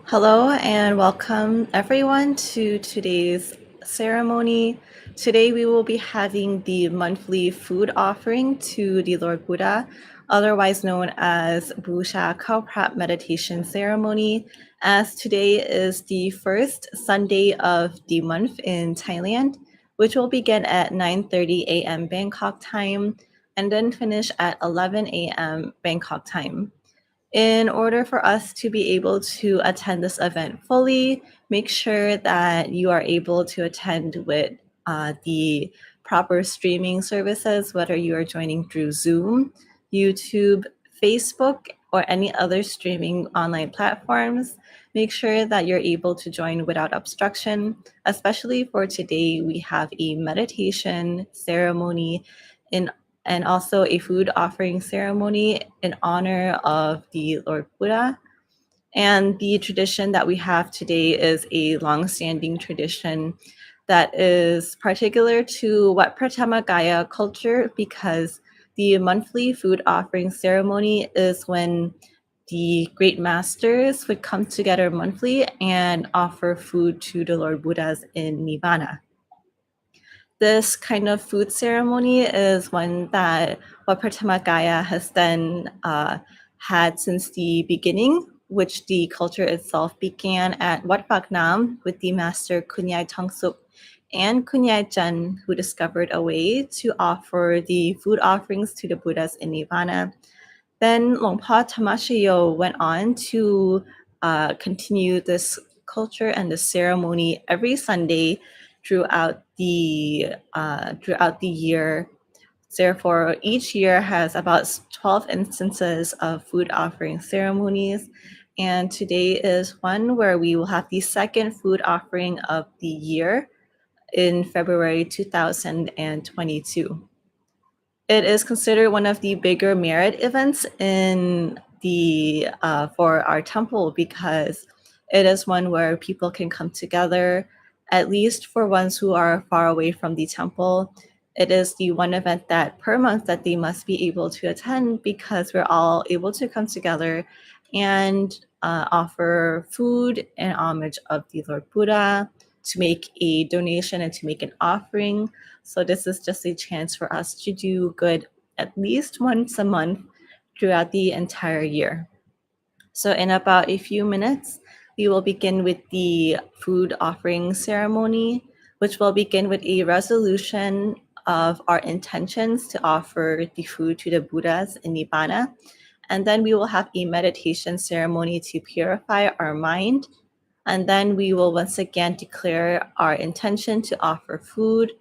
Hello and welcome everyone to today's ceremony. Today we will be having the monthly food offering to the Lord Buddha, otherwise known as Puja Khao Phra meditation ceremony, as today is the first Sunday of the month in Thailand, which will begin at 9:30 a.m. Bangkok time and then finish at 11 a.m. Bangkok time. In order for us to be able to attend this event fully, make sure that you are able to attend with the proper streaming services, whether you are joining through Zoom, YouTube, Facebook, or any other streaming online platforms. Make sure that you're able to join without obstruction, especially for today. We have a meditation ceremony in and also a food offering ceremony in honor of the Lord Buddha. And the tradition that we have today is a long-standing tradition that is particular to Watphradhammakaya culture, because the monthly food offering ceremony is when the great masters would come together monthly and offer food to the Lord Buddhas in Nirvana. This kind of food ceremony is one that Watphradhammakaya has then had since the beginning, which the culture itself began at Wat Phak Nam with the master Kunyai Tongsup and Kunyai Chen, who discovered a way to offer the food offerings to the Buddhas in Nirvana. Then Longpa Tamashayo went on to continue this culture and the ceremony every Sunday throughout the year. Therefore, each year has about 12 instances of food offering ceremonies, and today is one where we will have the second food offering of the year in February 2022. It is considered one of the bigger merit events in the for our temple, because it is one where people can come together, at least for ones who are far away from the temple. It is the one event that per month that they must be able to attend, because we're all able to come together and offer food and homage of the Lord Buddha, to make a donation and to make an offering. So this is just a chance for us to do good at least once a month throughout the entire year. So in about a few minutes, we will begin with the food offering ceremony, which will begin with a resolution of our intentions to offer the food to the Buddhas in Nibbana. And then we will have a meditation ceremony to purify our mind. And then we will once again declare our intention to offer food,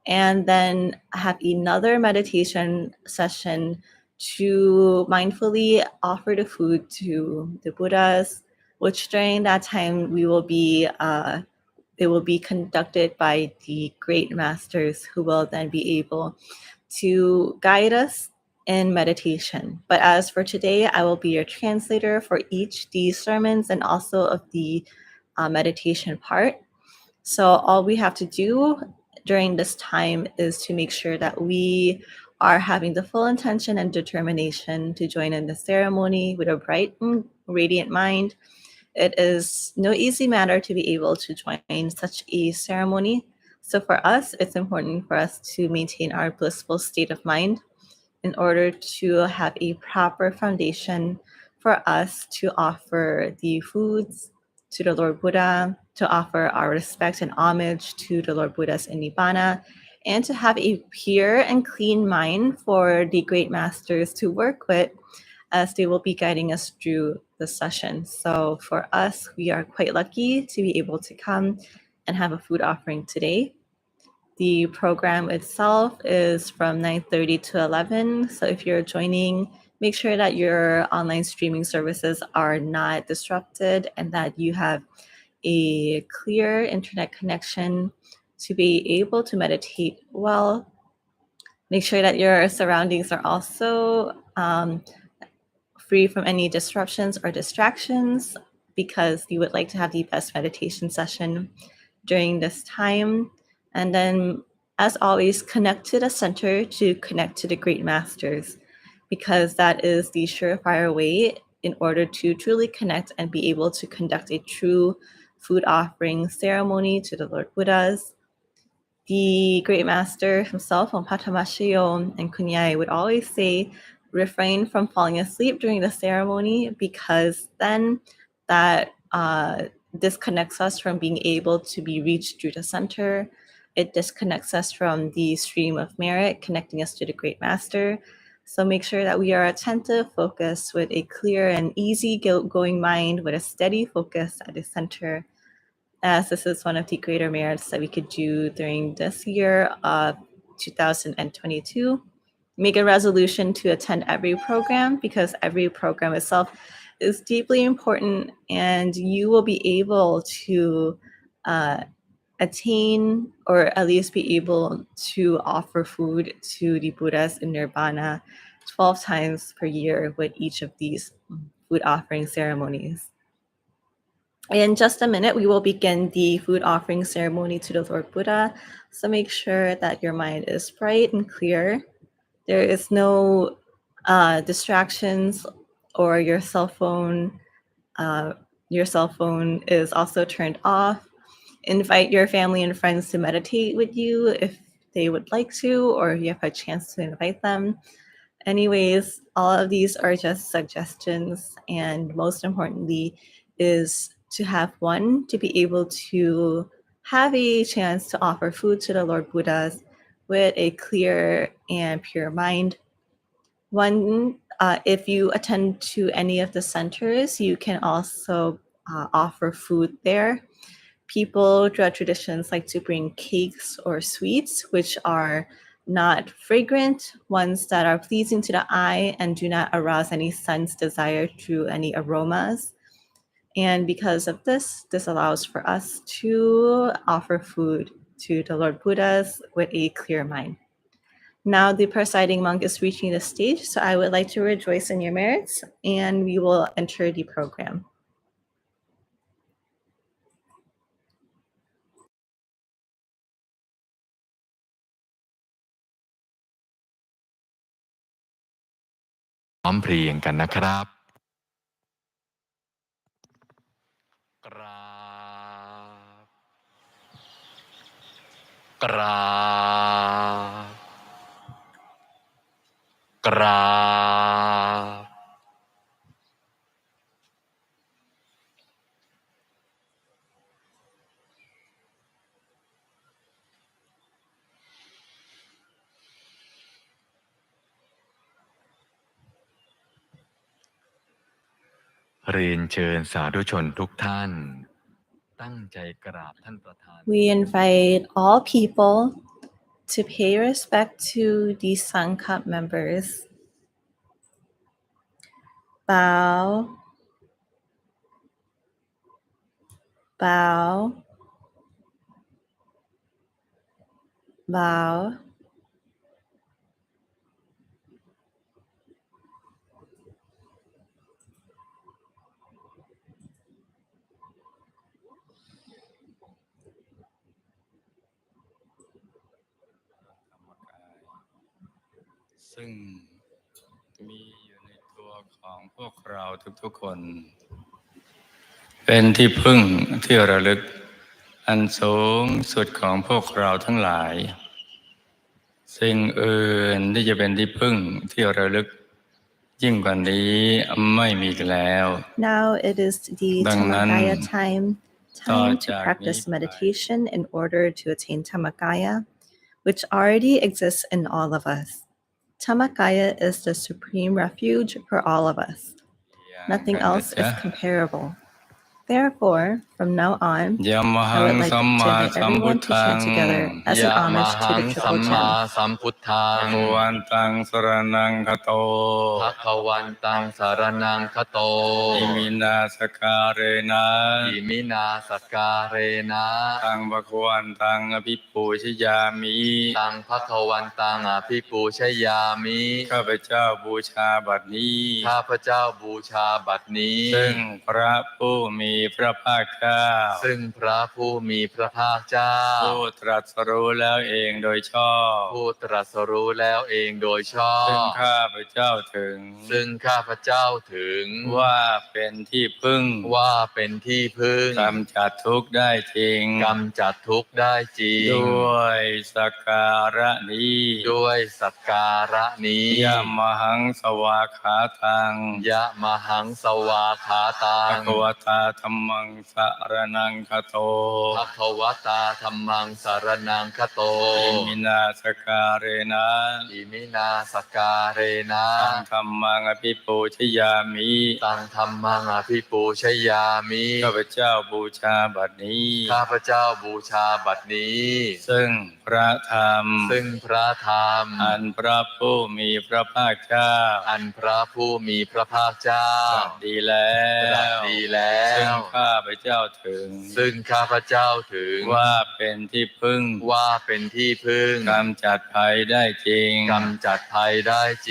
and then have another meditation session to mindfully offer the food to the Buddhas, which during that time it will be conducted by the great masters, who will then be able to guide us in meditation. But as for today, I will be your translator for each these sermons and also of the meditation part. So all we have to do during this time is to make sure that we are having the full intention and determination to join in the ceremony with a bright and radiant mind. It is no easy matter to be able to join such a ceremony. So for us, it's important for us to maintain our blissful state of mind in order to have a proper foundation for us to offer the foods to the Lord Buddha, to offer our respect and homage to the Lord Buddhas in Nibbana, and to have a pure and clean mind for the great masters to work with, as they will be guiding us through the session. So for us, we are quite lucky to be able to come and have a food offering today. The program itself is from 9:30 to 11. So if you're joining, make sure that your online streaming services are not disrupted and that you have a clear internet connection to be able to meditate well. Make sure that your surroundings are also free from any disruptions or distractions, because you would like to have the best meditation session during this time. And then, as always, connect to the center to connect to the great masters, because that is the surefire way in order to truly connect and be able to conduct a true food offering ceremony to the Lord Buddhas. The great master himself, Patamashi and Kunyai, would always say, refrain from falling asleep during the ceremony, because then that disconnects us from being able to be reached through the center. It disconnects us from the stream of merit, connecting us to the great master. So make sure that we are attentive, focused, with a clear and easy going mind, with a steady focus at the center, as this is one of the greater merits that we could do during this year of 2022. Make a resolution to attend every program, because every program itself is deeply important, and you will be able to attain or at least be able to offer food to the Buddhas in Nirvana 12 times per year with each of these food offering ceremonies. In just a minute, we will begin the food offering ceremony to the Lord Buddha. So make sure that your mind is bright and clear. There is no distractions or your cell phone. Your cell phone is also turned off. Invite your family and friends to meditate with you if they would like to, or you have a chance to invite them. Anyways, all of these are just suggestions, and most importantly is to have one, to be able to have a chance to offer food to the Lord Buddhas with a clear and pure mind. One, if you attend to any of the centers, you can also offer food there. People throughout traditions like to bring cakes or sweets, which are not fragrant, ones that are pleasing to the eye and do not arouse any sense desire through any aromas. And because of this allows for us to offer food to the Lord Buddhas with a clear mind. Now the presiding monk is reaching the stage, so I would like to rejoice in your merits, and we will enter the program.พร้อมเพรียงกันนะครับกราบกราบกราบเรียนเชิญสาธุชนทุกท่านตั้งใจกราบท่านประธาน We invite all people to pay respect to the Sangha members. Bow, bow, bow. Watphradhammakaya ซึ่งมีอยู่ในตัวของพวกเราทุกๆคนเป็นที่พึ่งที่ระลึกอันสูงสุดของพวกเราทั้งหลายสิ่งอื่นที่จะเป็นที่พึ่งที่ระลึกยิ่งกว่านี้ไม่มีอีกแล้ว Now it is the Dhammakaya time to practice meditation in order to attain Dhammakaya, which already exists in all of us. Dhammakaya is the supreme refuge for all of us. Nothing else is comparable. Therefore, from now on, I would like to invite everyone to chant together as an homage to the triple chant. ภะคะวันตังสรณังคโตภะคะวันตังสรณังคโตอิมินาสการเรนะอิมินาสการเรนะตังภะคะวันตังอภิปูชยามิตังภะคะวันตังอภิปูชยามิข้าพเจ้าบูชาบัดนี้ข้าพเจ้าบูชาบัดนี้ซึ่งพระผู้มีพระภาคเจ้าซึ่งพระผู้มีพระภาคเจ้าผู้ตรัสรู้แล้วเองโดยชอบผู้ตรัสรู้แล้วเองโดยชอบซึ่งข้าพเจ้าถึงว่าเป็นที่พึ่งกำจัดทุกข์ได้จริงด้วยสักการะนี้ยะมหังสวากขาตังภควตาธัมมังสรณังคโตอิมินาสการเรนะตังธัมมังอภิปูชยามิข้าพเจ้าบูชาบัดนี้ซึ่งพระธรรมอันพระผู้มีพระภาคเจ้าตรัสดีแล้วซึ่ง ซึ่งข้าพเจ้าถึงว่าเป็นที่พึ่งกำจัดภัยได้จริง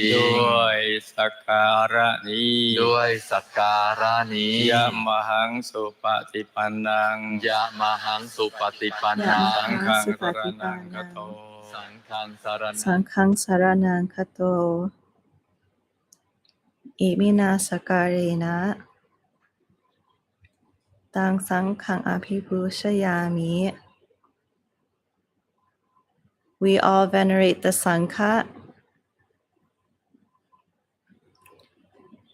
ด้วยสักการะนี้ยะมหังสุปฏิปันนังสังฆังสรณังคโตสังฆังสารนังคโตอิมินาสการเรนะตังสังฆังอภิปูชยามิ We all venerate the Sangha,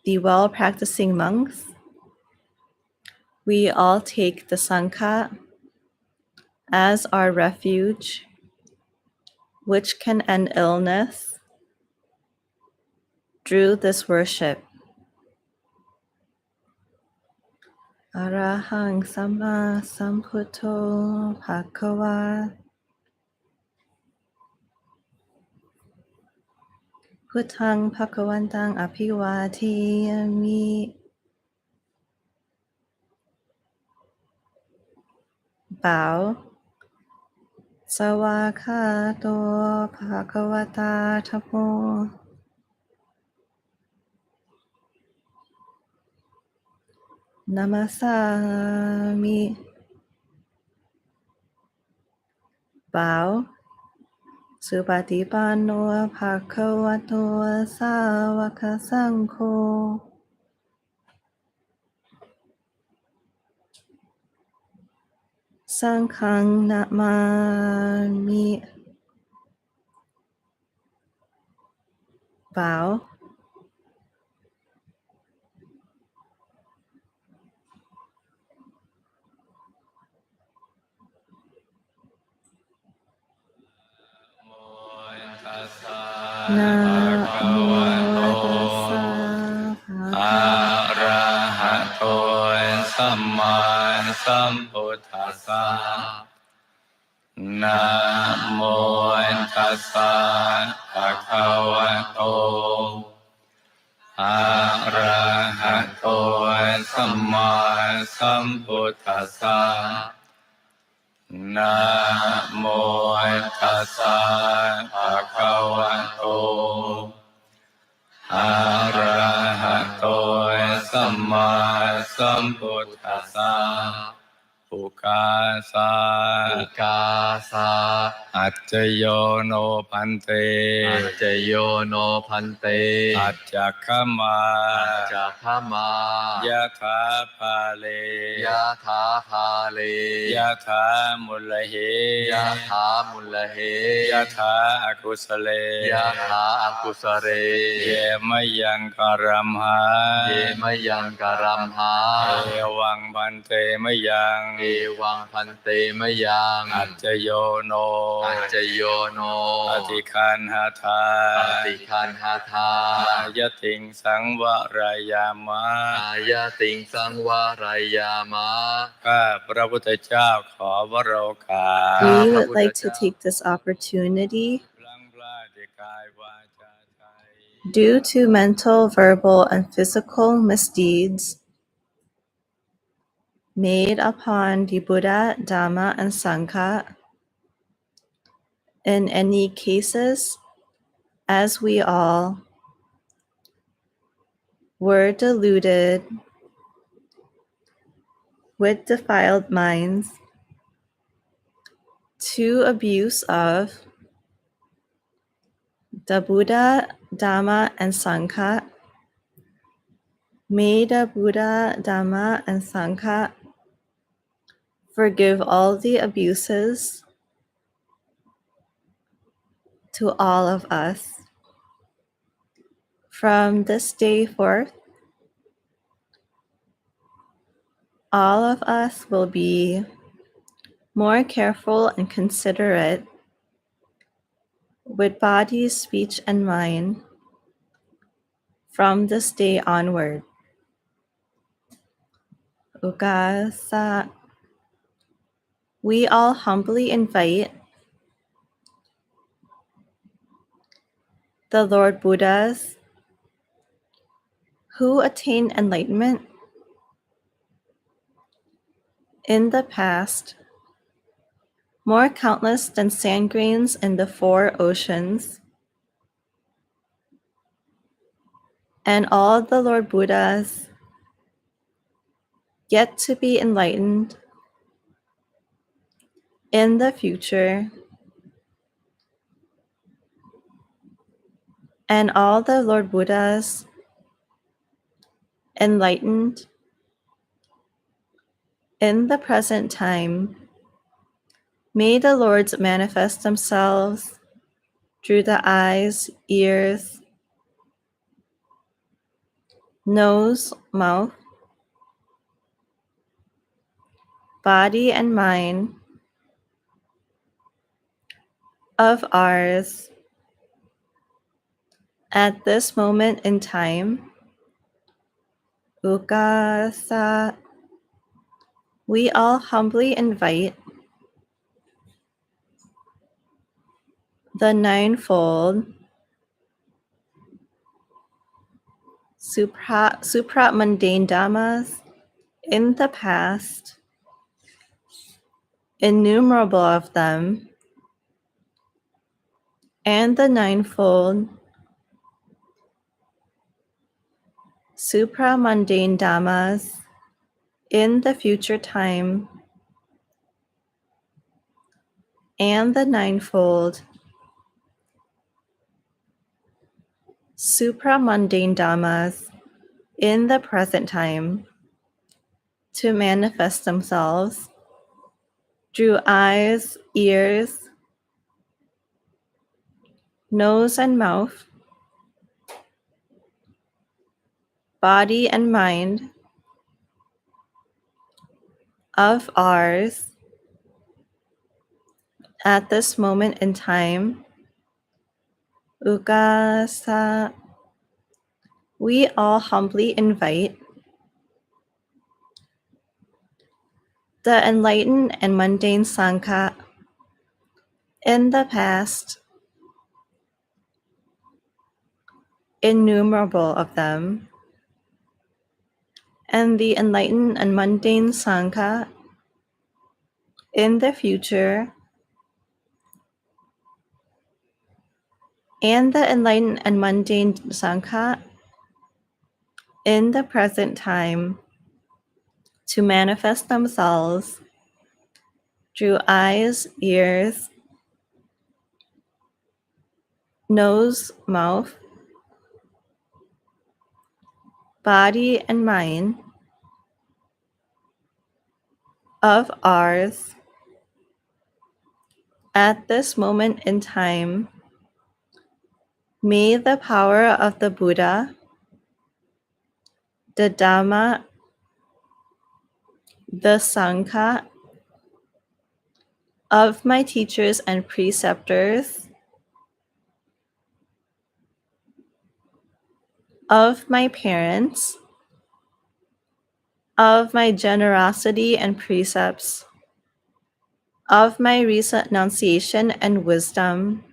the well-practicing monks. We all take the Sangha as our refuge, which can end illness through this worship. Arahang Samma Sambuddho Bhagava Puttang Bhagavantang Abhivadiyami. Bow. Sawakato Bhagavata Thappo. Namasami. Bow. Supatipanno Bhagavato Sāvaka Saṅkho. Saṅghang Namami. Bow. Namo tassa Arahato Samma Sambuddhassa Namo tassa bhagavato Arahato Samma Sambuddhassa Namo tassa bhagavato Arahato Samma Sambuddhassa Pukasaอัจจโยโนพันเตอัจจคมายะถาภาเลยะถามุลเหยะถาอกุสเลเยมยังกรัมหาเอวังพันเตมยังอัจจโยโนอติคันหาทายะติงสังวรายามะข้าพระพุทธเจ้าขอวโรกาส We would like to take this opportunity due to mental, verbal, and physical misdeeds made upon the Buddha, Dhamma, and Sangha in any cases, as we all were deluded with defiled minds to abuse of the Buddha, Dhamma, and Sangha. May the Buddha, Dhamma, and Sangha forgive all the abuses to all of us. From this day forth, all of us will be more careful and considerate with body, speech, and mind from this day onward. Ukasa. We all humbly invite the Lord Buddhas who attain enlightenment in the past, more countless than sand grains in the four oceans, and all the Lord Buddhas yet to be enlightened in the future, and all the Lord Buddhas enlightened in the present time, may the Lords manifest themselves through the eyes, ears, nose, mouth, body, and mind of ours at this moment in time. Ukasa, we all humbly invite the ninefold supra-mundane dhammas in the past, innumerable of them, and the ninefold supra-mundane dhammas in the future time, and the ninefold supra-mundane dhammas in the present time, to manifest themselves through eyes, ears, nose and mouth, body and mind of ours at this moment in time. Ukasa, we all humbly invite the enlightened and mundane Sangha in the past, innumerable of them, and the enlightened and mundane Sangha in the future, and the enlightened and mundane Sangha in the present time, to manifest themselves through eyes, ears, nose, mouth, body, and mind of ours at this moment in time. May the power of the Buddha, the Dhamma, the Sangha, of my teachers and preceptors, of my parents, of my generosity and precepts, of my recent renunciation and wisdom,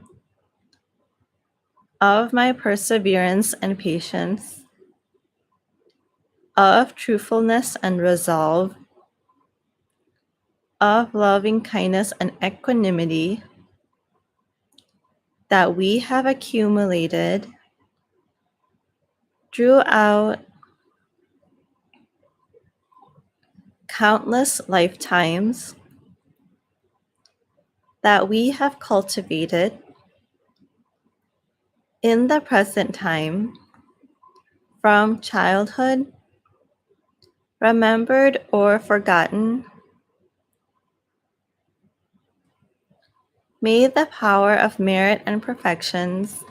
of my perseverance and patience, of truthfulness and resolve, of loving kindness and equanimity that we have accumulated throughout countless lifetimes, that we have cultivated in the present time, from childhood, remembered or forgotten. May the power of merit and perfections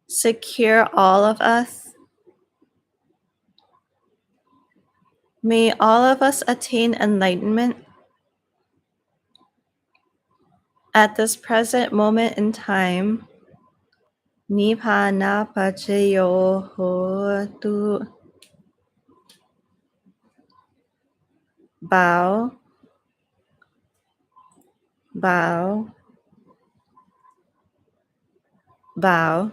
secure all of us. May all of us attain enlightenment at this present moment in time. Nibbana pacayo hotu. Bow, bow, bow.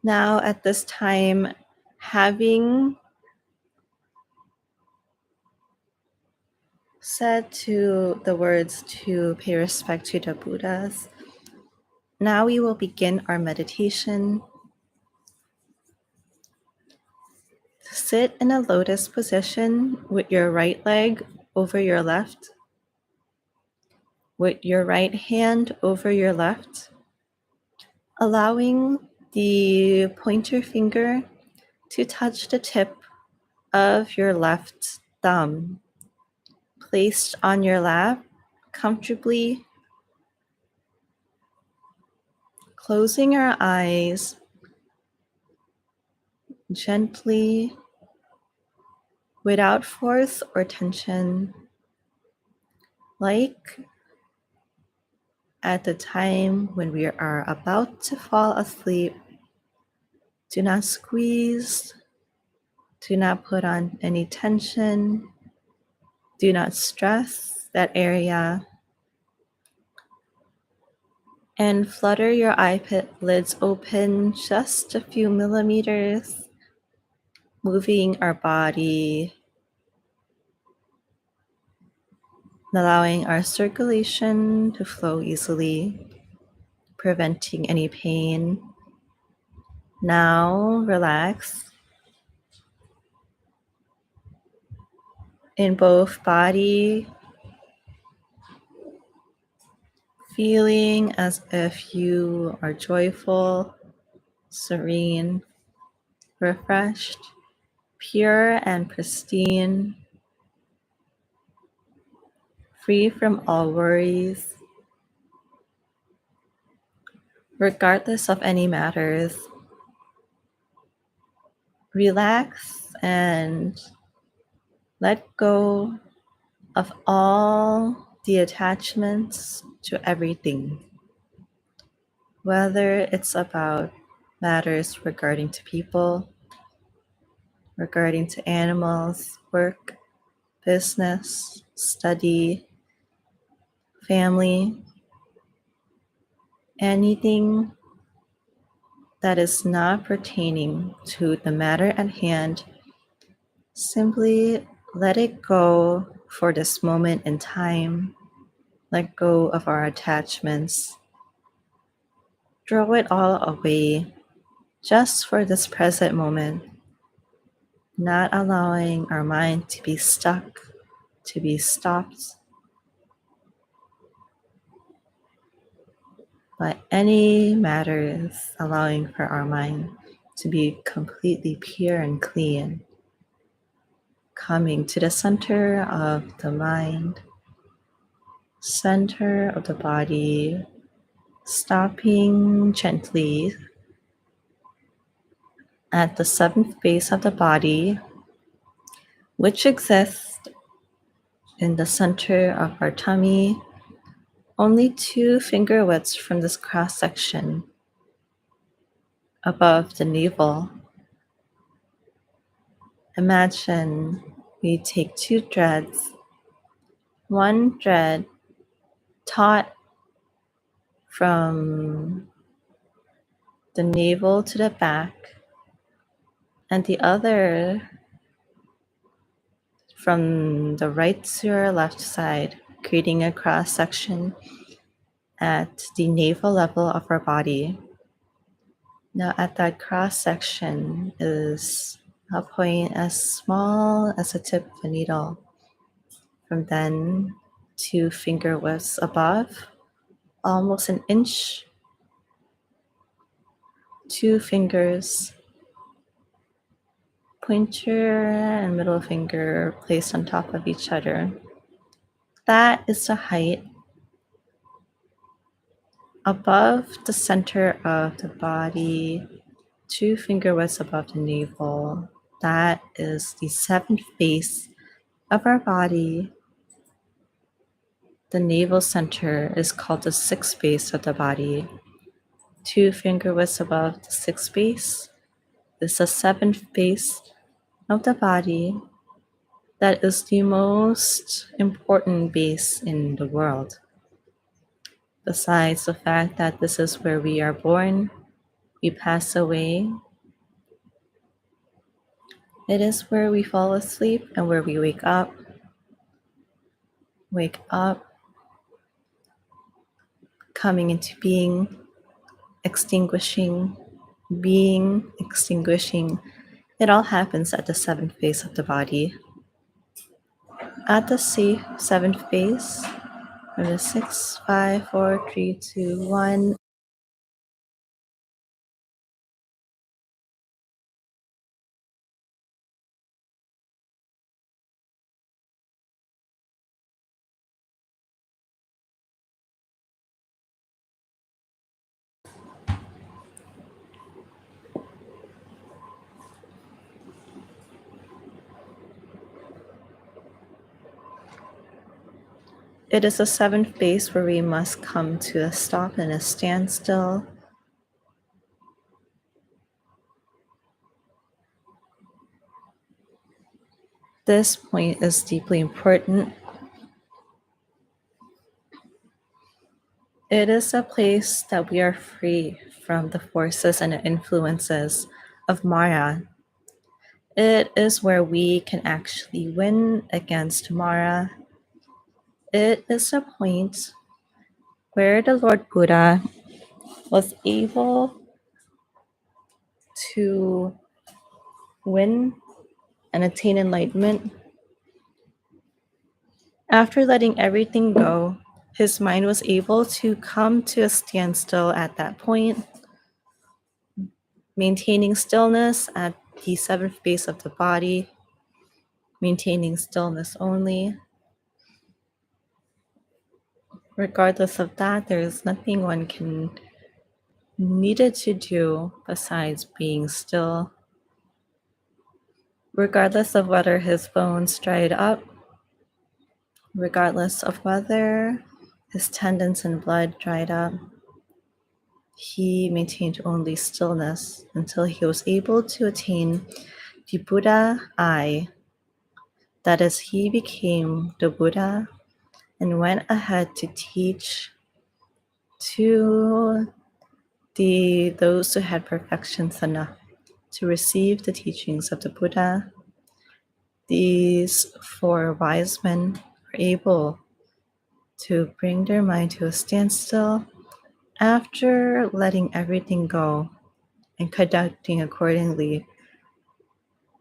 Now, at this time, having said to the words to pay respect to the Buddhas, now we will begin our meditation. Sit in a lotus position with your right leg over your left, with your right hand over your left, allowing the pointer finger to touch the tip of your left thumb, placed on your lap comfortably, closing our eyes gently, without force or tension, like at the time when we are about to fall asleep. Do not squeeze, do not put on any tension, do not stress that area, and flutter your eyelids open just a few millimeters, moving our body, allowing our circulation to flow easily, preventing any pain. Now relax in both body, feeling as if you are joyful, serene, refreshed, pure and pristine, free from all worries, regardless of any matters. Relax and let go of all the attachments to everything, whether it's about matters regarding to people, regarding to animals, work, business, study, family, anything that is not pertaining to the matter at hand. Simply let it go for this moment in time. Let go of our attachments. Throw it all away just for this present moment, not allowing our mind to be stuck, to be stopped by any matters, allowing for our mind to be completely pure and clean, coming to the center of the mind, center of the body, stopping gently at the seventh base of the body, which exists in the center of our tummy, only 2 finger widths from this cross section above the navel. Imagine we take 2 threads, one thread taut from the navel to the back, and the other from the right to your left side, creating a cross section at the navel level of our body. Now, at that cross section is a point as small as the tip of a needle. From then, 2 finger widths above, almost an inch, 2 fingers, pointer and middle finger placed on top of each other. That is the height above the center of the body, 2 finger widths above the navel. That is the 7th base of our body. The navel center is called the 6th base of the body. 2 finger widths above the 6th base is the 7th base of the body. That is the most important base in the world. Besides the fact that this is where we are born, we pass away. It is where we fall asleep and where we wake up, coming into being, extinguishing, being, extinguishing. It all happens at the seventh phase of the body. At the seventh phase, from the 6, 5, 4, 3, 2, 1. It is the seventh phase where we must come to a stop and a standstill. This point is deeply important. It is a place that we are free from the forces and the influences of Mara. It is where we can actually win against Mara. It is a point where the Lord Buddha was able to win and attain enlightenment. After letting everything go, his mind was able to come to a standstill at that point, maintaining stillness at the seventh base of the body, maintaining stillness only. Regardless of that, there is nothing one can needed to do besides being still. Regardless of whether his bones dried up, regardless of whether his tendons and blood dried up, he maintained only stillness until he was able to attain the Buddha I. That is, he became the Buddha and went ahead to teach to those who had perfections enough to receive the teachings of the Buddha. These four wise men were able to bring their mind to a standstill after letting everything go and conducting accordingly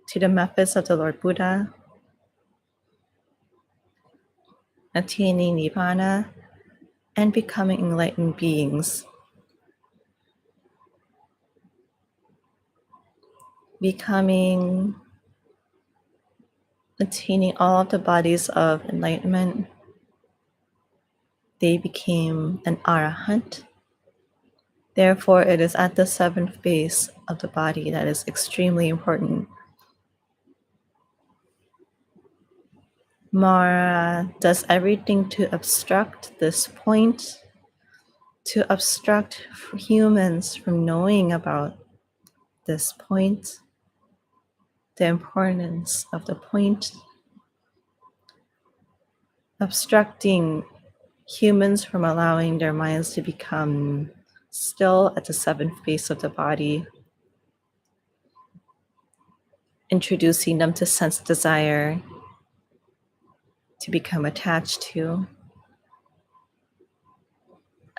to the methods of the Lord Buddha, attaining Nibbana, and becoming enlightened beings. Attaining all of the bodies of enlightenment, they became an arahant. Therefore, it is at the seventh base of the body that is extremely important. Mara does everything to obstruct this point, to obstruct humans from knowing about this point, the importance of the point, obstructing humans from allowing their minds to become still at the seventh base of the body, introducing them to sense desire, to become attached to,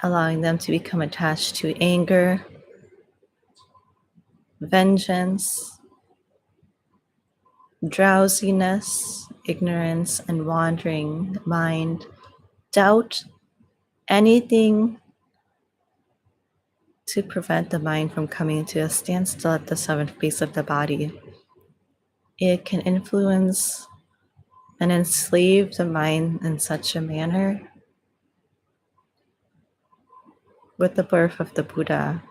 allowing them to become attached to anger, vengeance, drowsiness, ignorance, and wandering mind, doubt, anything to prevent the mind from coming to a standstill at the seventh base of the body. It can influence and enslave the mind in such a manner. With the birth of the Buddha,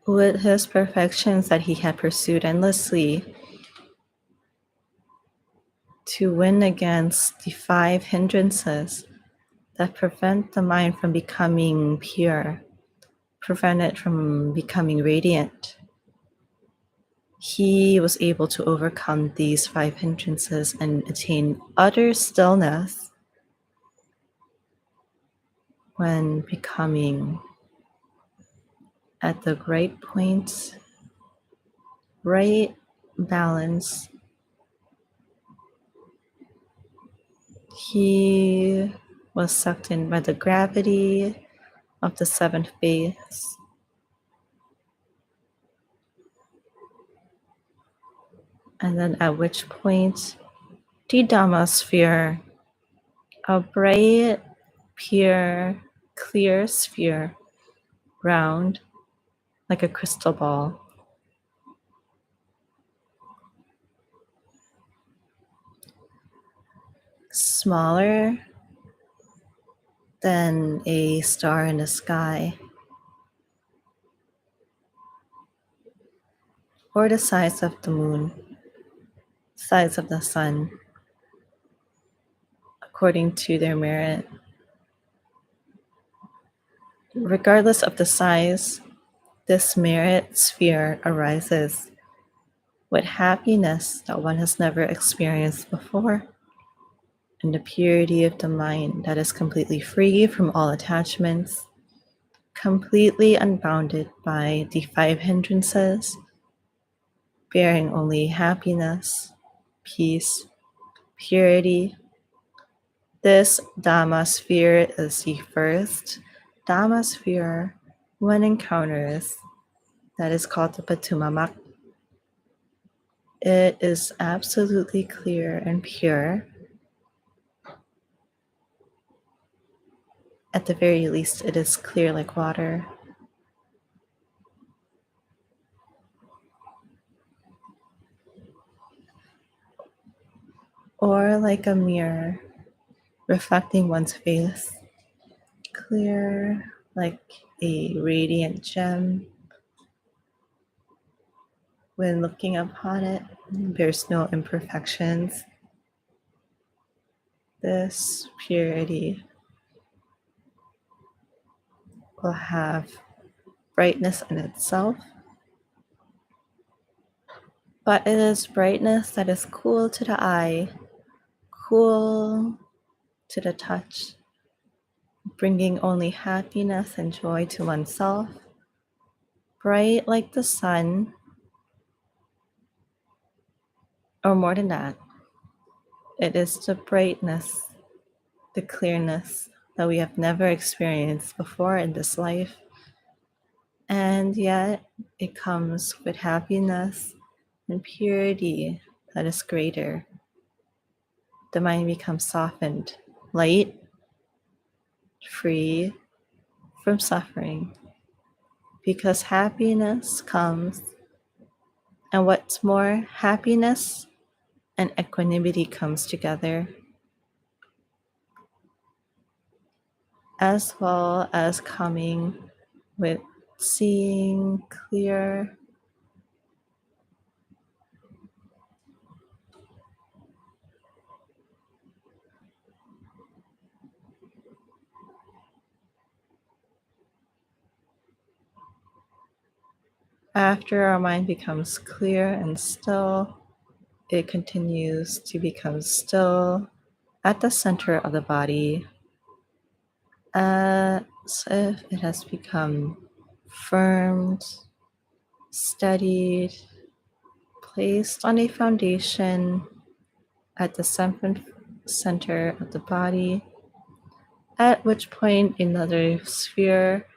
with his perfections that he had pursued endlessly to win against the 5 hindrances that prevent the mind from becoming pure, prevent it from becoming radiant. He was able to overcome these 5 hindrances and attain utter stillness when becoming at the right point, right balance. He was sucked in by the gravity of the seventh base. And then at which point, the Dhamma sphere, a bright, pure, clear sphere, round like a crystal ball. Smaller than a star in the sky, or the size of the moon, size of the sun, according to their merit. Regardless of the size, this merit sphere arises with happiness that one has never experienced before, and the purity of the mind that is completely free from all attachments, completely unbounded by the five hindrances, bearing only happiness, peace, purity. This Dhamma sphere is the first Dhamma sphere one encounters that is called the Patumammak. It is absolutely clear and pure. At the very least, it is clear like water. Or like a mirror reflecting one's face. Clear like a radiant gem. When looking upon it, there's no imperfections. This purity will have brightness in itself, but it is brightness that is cool to the eye, cool to the touch, bringing only happiness and joy to oneself, bright like the sun, or more than that. It is the brightness, the clearness that we have never experienced before in this life. And yet it comes with happiness and purity that is greater. The mind becomes softened, light, free from suffering, because happiness comes, and what's more, happiness and equanimity comes together, as well as coming with seeing clear. After our mind becomes clear and still, it continues to become still at the center of the body, as if it has become firmed, steadied, placed on a foundation at the center of the body, at which point another sphere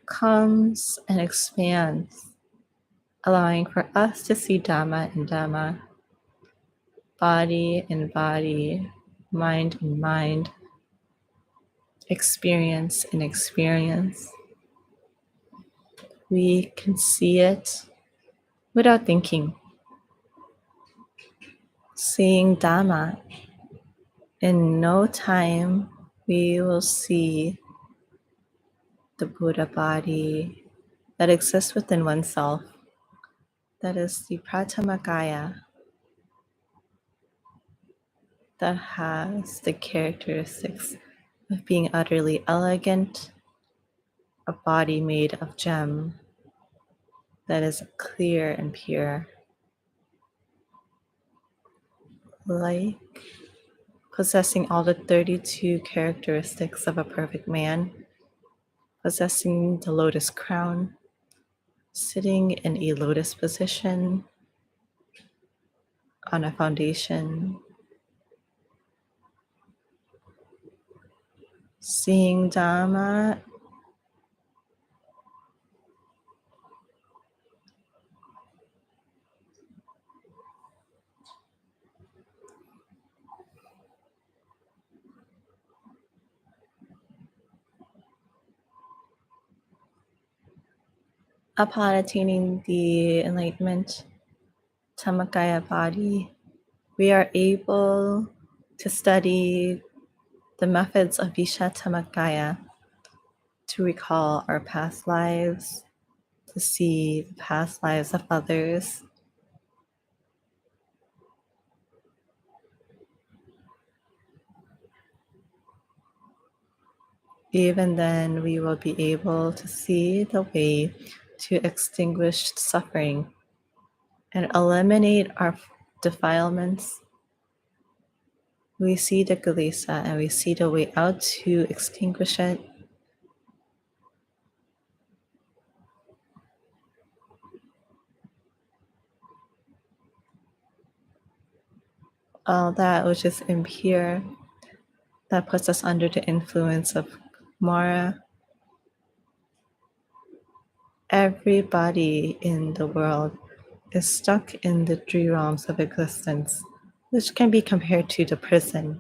comes and expands, allowing for us to see Dhamma in Dhamma, body in body, mind in mind, experience in experience. We can see it without thinking. Seeing Dhamma, in no time we will see the Buddha body that exists within oneself. That is the Prathamakaya, that has the characteristics of being utterly elegant, a body made of gem that is clear and pure, like possessing all the 32 characteristics of a perfect man, possessing the lotus crown, sitting in a lotus position on a foundation, seeing Dharma upon attaining the enlightenment Dhammakaya body, we are able to study the methods of Dhammakaya to recall our past lives, to see the past lives of others. Even then, we will be able to see the way to extinguish suffering and eliminate our defilements. We see the kilesa and we see the way out to extinguish it. All that which is impure, that puts us under the influence of Mara. Everybody in the world is stuck in the three realms of existence, which can be compared to the prison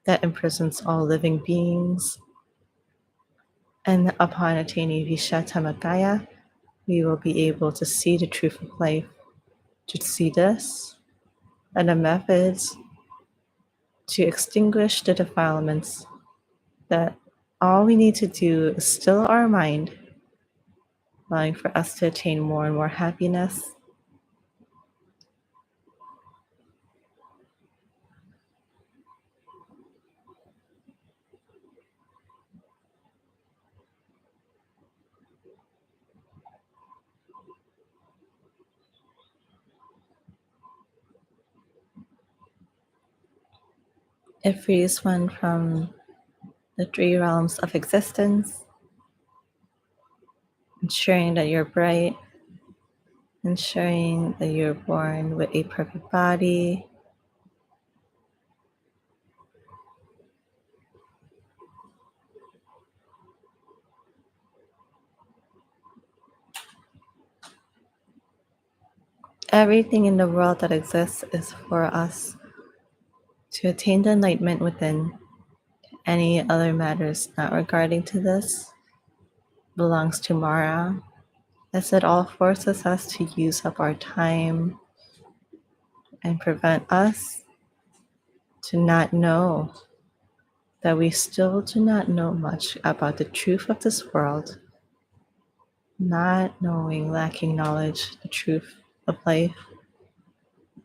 that imprisons all living beings. And upon attaining Vishathamakaya, we will be able to see the truth of life, to see this, and the methods to extinguish the defilements, that all we need to do is still our mind, allowing for us to attain more and more happiness. It frees one from the three realms of existence, ensuring that you're bright, ensuring that you're born with a perfect body, everything in the world that exists is for us to attain the enlightenment within. Any other matters not regarding to this belongs to Mara, as it all forces us to use up our time and prevent us to not know that we still do not know much about the truth of this world, not knowing, lacking knowledge, the truth of life,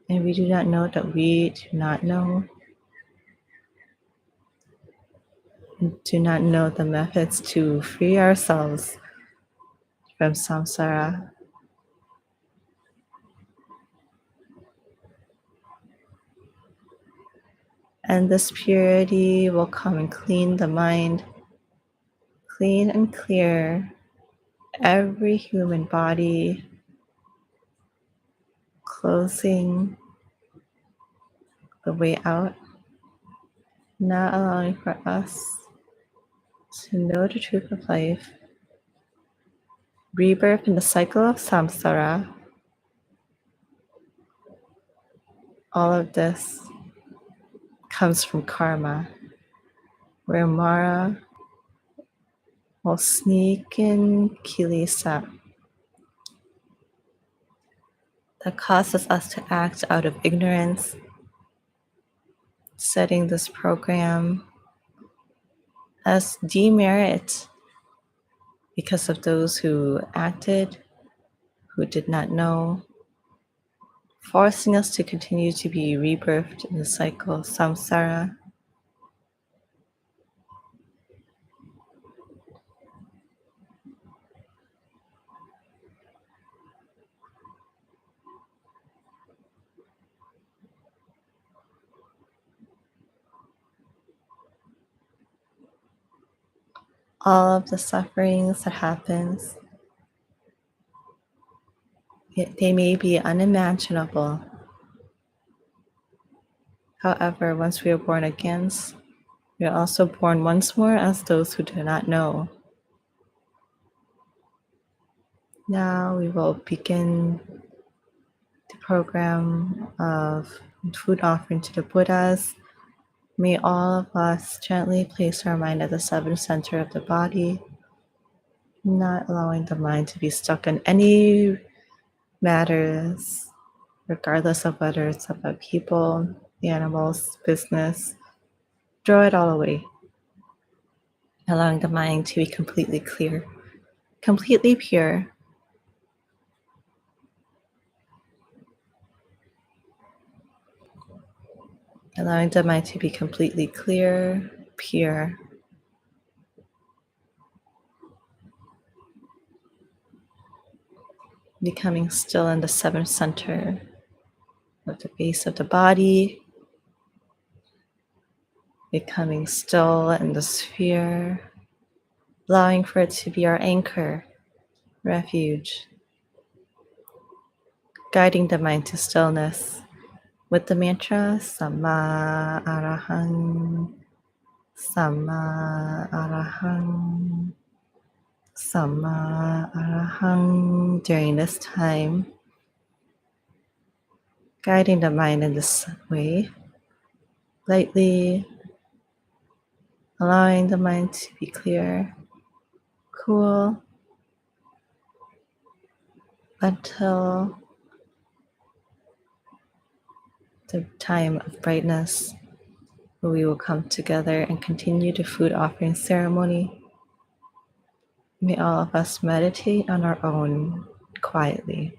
and we do not know that we do not know the methods to free ourselves from samsara. And this purity will come and clean the mind, clean and clear every human body, closing the way out, not allowing for us to know the truth of life, rebirth in the cycle of samsara. All of this comes from karma, where Mara will sneak in kilesa that causes us to act out of ignorance, setting this program as demerit because of those who acted, who did not know, forcing us to continue to be rebirthed in the cycle of samsara. All of the sufferings that happens They may be unimaginable. However, once we are born again, we are also born once more as those who do not know. Now we will begin the program of food offering to the Buddhas. May all of us gently place our mind at the seventh center of the body, not allowing the mind to be stuck in any matters, regardless of whether it's about people, the animals, business. Throw it all away, allowing the mind to be completely clear, completely pure. Allowing the mind to be completely clear, pure. Becoming still in the seventh center of the base of the body. Becoming still in the sphere. Allowing for it to be our anchor, refuge. Guiding the mind to stillness with the mantra Samma Arahang, Samma Arahang, Samma Arahang during this time. Guiding the mind in this way, lightly allowing the mind to be clear, cool, until the time of brightness where we will come together and continue the food offering ceremony. May all of us meditate on our own quietly.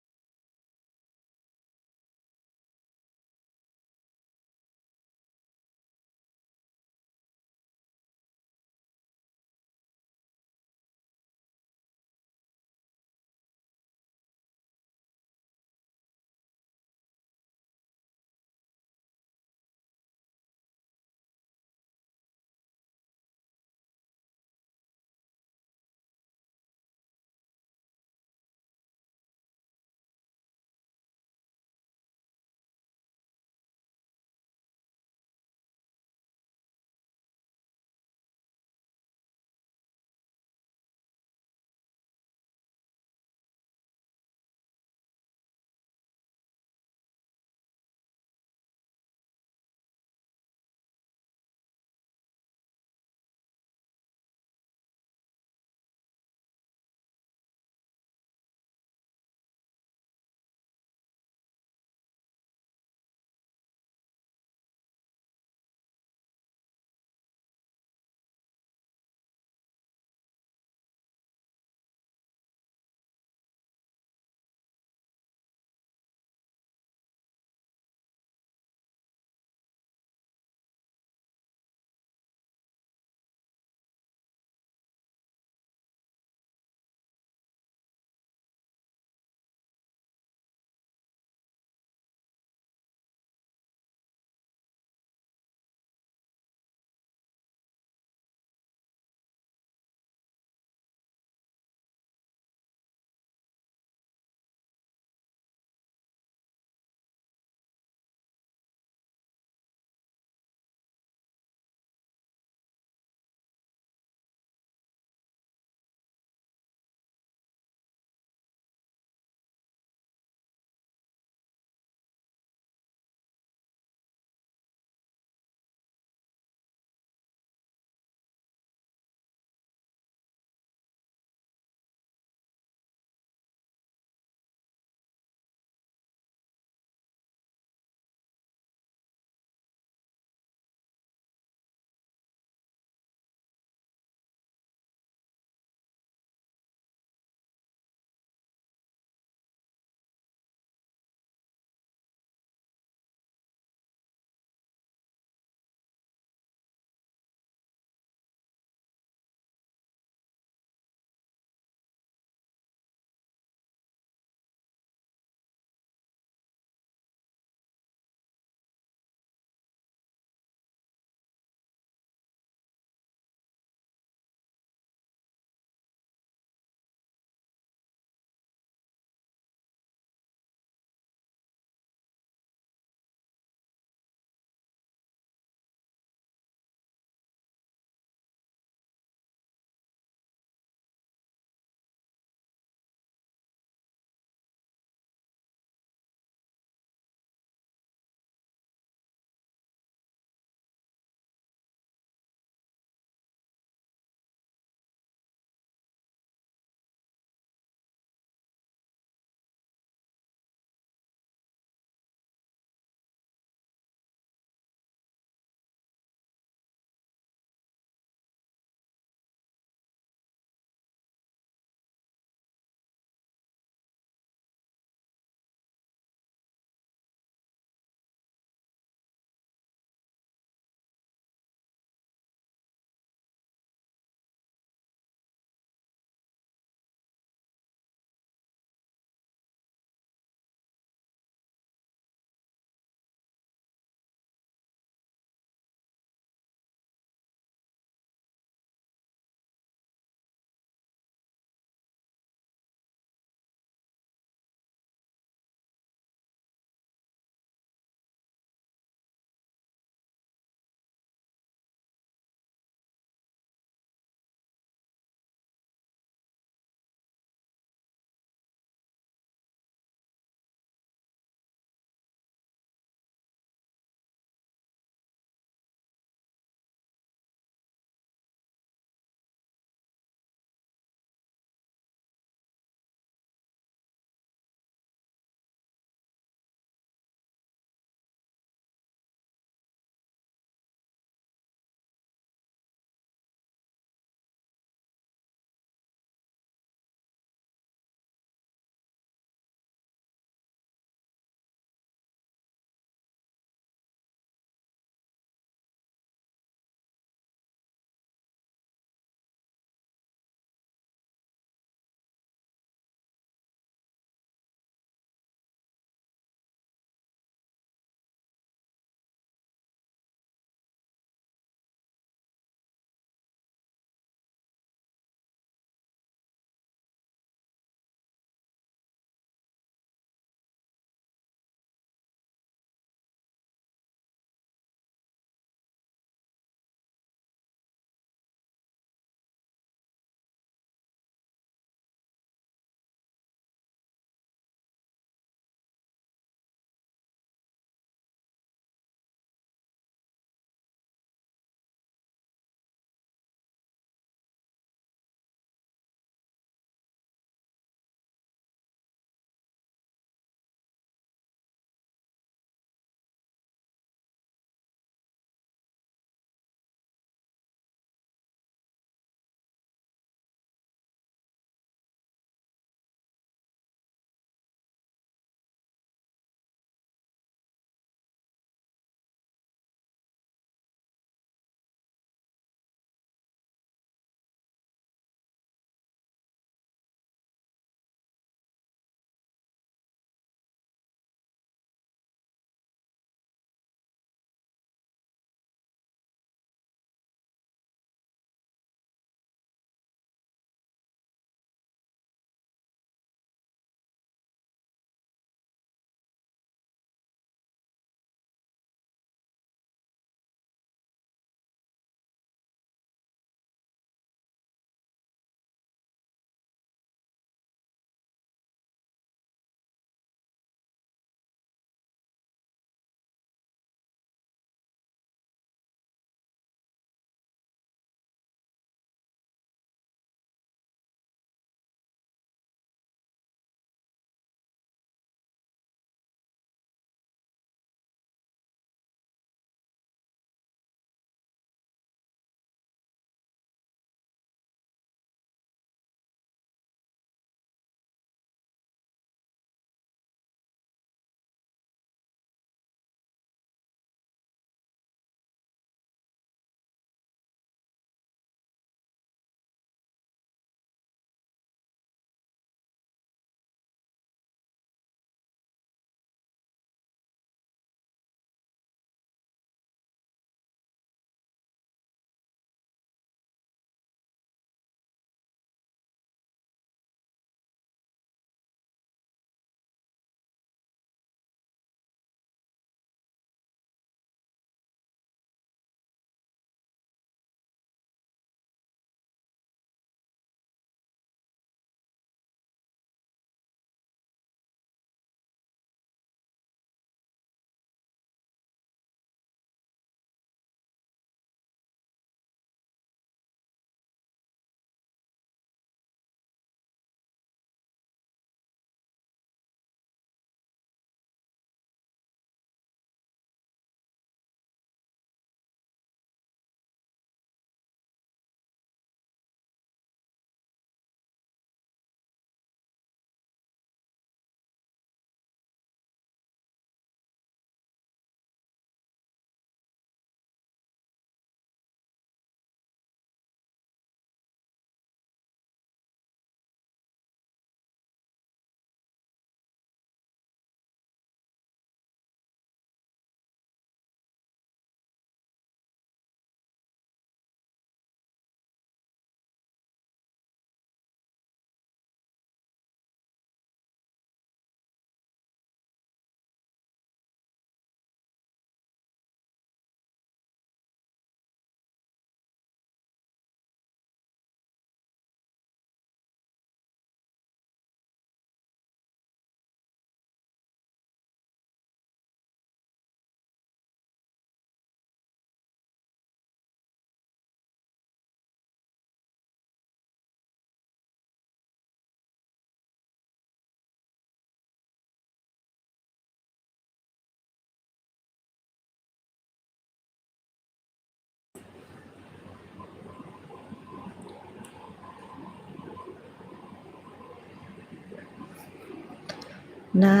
นะ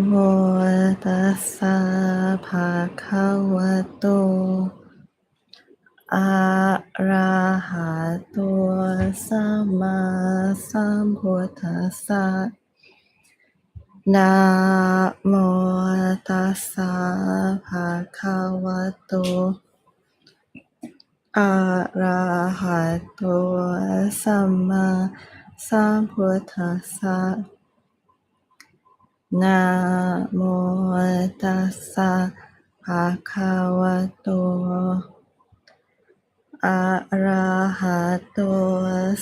โมตัสสะภะคะวะโตอะระหะโตสัมมาสัมพุทธัสสะนะโมตัสสะภะคะวะโตอะระหะโตสัมมาสัมพุทธัสสะนะโมตัสสะภะคะวะโตอะระหะโต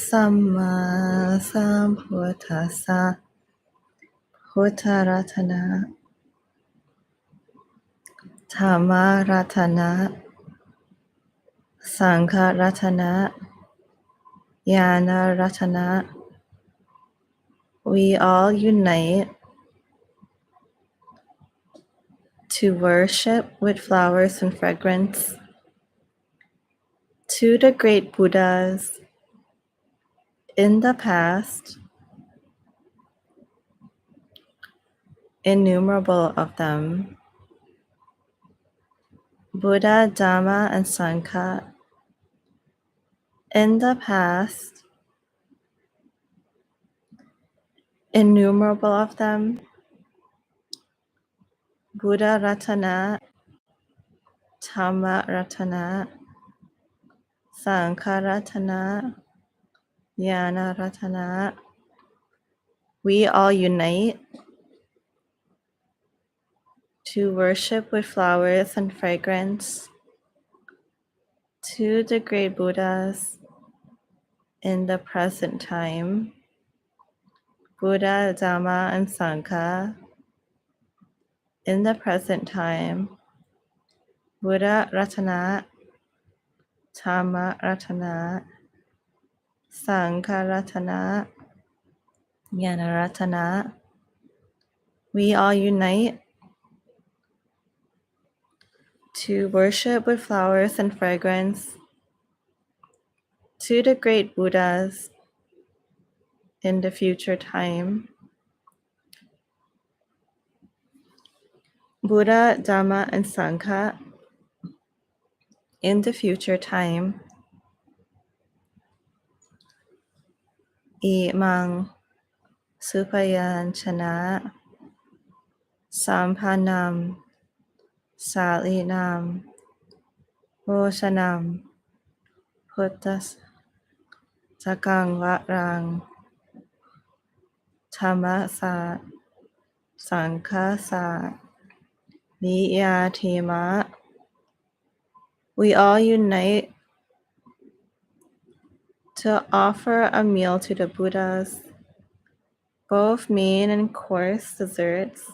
สัมมาสัมพุทธัสสะพุทธรัตนะธัมมรัตนะสังฆรัตนะญาณรัตนะ We all unite to worship with flowers and fragrance to the great Buddhas in the past, innumerable of them, Buddha, Dhamma, and Sangha. In the past, innumerable of them, Buddha Ratana, Dhamma Ratana, Sangha Ratana, Jnana Ratana. We all unite to worship with flowers and fragrance to the great Buddhas in the present time, Buddha, Dhamma, and Sangha. In the present time, Buddha Ratana, Dhamma Ratana, Sangha Ratana, Jnana Ratana. We all unite to worship with flowers and fragrance to the great Buddhas in the future time, Buddha, Dhamma, and Sangha. In the future time, Imang Supayan Chana Sampanam Salinam Roshanam Puttas Sakang Varang Tamasa Sankasa Niyatima. We all unite to offer a meal to the Buddhas, both main and course desserts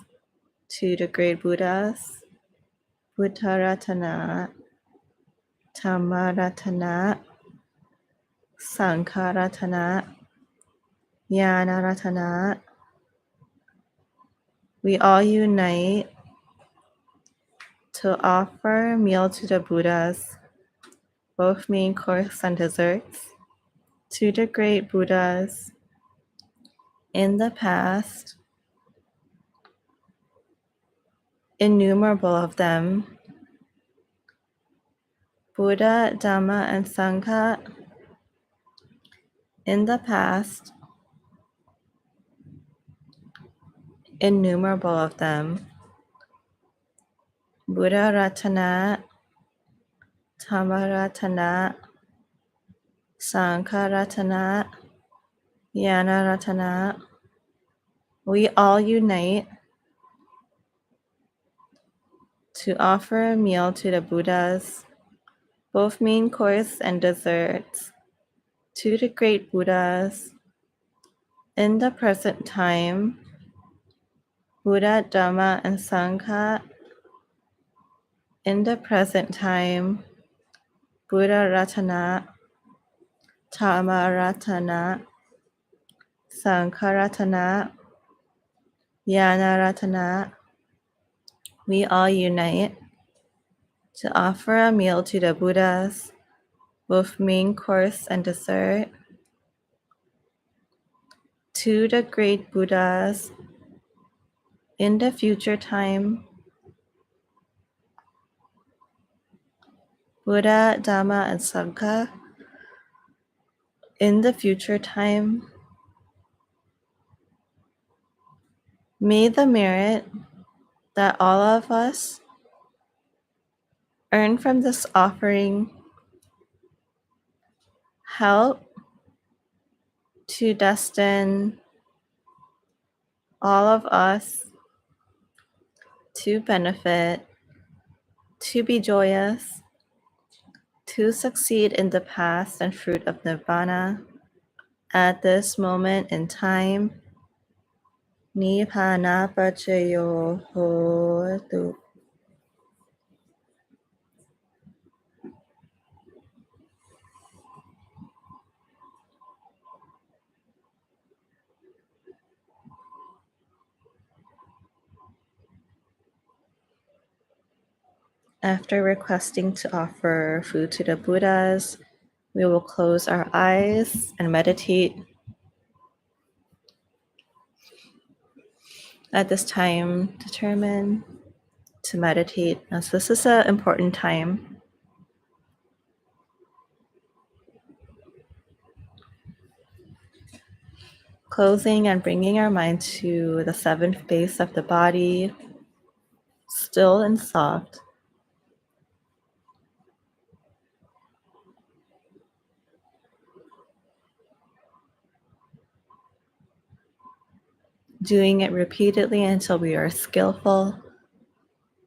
to the great Buddhas, Buddharatana, Dhammaratana, Sangharatana, Jnanaratana. We all unite to offer a meal to the Buddhas, both main course and desserts, to the great Buddhas in the past, innumerable of them, Buddha, Dhamma, and Sangha. In the past, innumerable of them, Buddha Ratana, Dhamma Ratana, Sangha Ratana, Jnana Ratana. We all unite to offer a meal to the Buddhas, both main course and desserts, to the great Buddhas in the present time, Buddha, Dhamma, and Sangha. In the present time, Buddha Ratana, Dhamma Ratana, Sangha Ratana, Jnana Ratana. We all unite to offer a meal to the Buddhas, both main course and dessert, to the great Buddhas In the future time, Buddha, Dhamma, and Sangha, in the future time, may the merit that all of us earn from this offering help to destine all of us to benefit, to be joyous, to succeed in the path and fruit of Nirvana at this moment in time. Nibbana Pachayo Hotu. After requesting to offer food to the Buddhas, we will close our eyes and meditate. At this time, determine to meditate, as this is an important time. Closing and bringing our mind to the seventh base of the body, still and soft. Doing it repeatedly until we are skillful.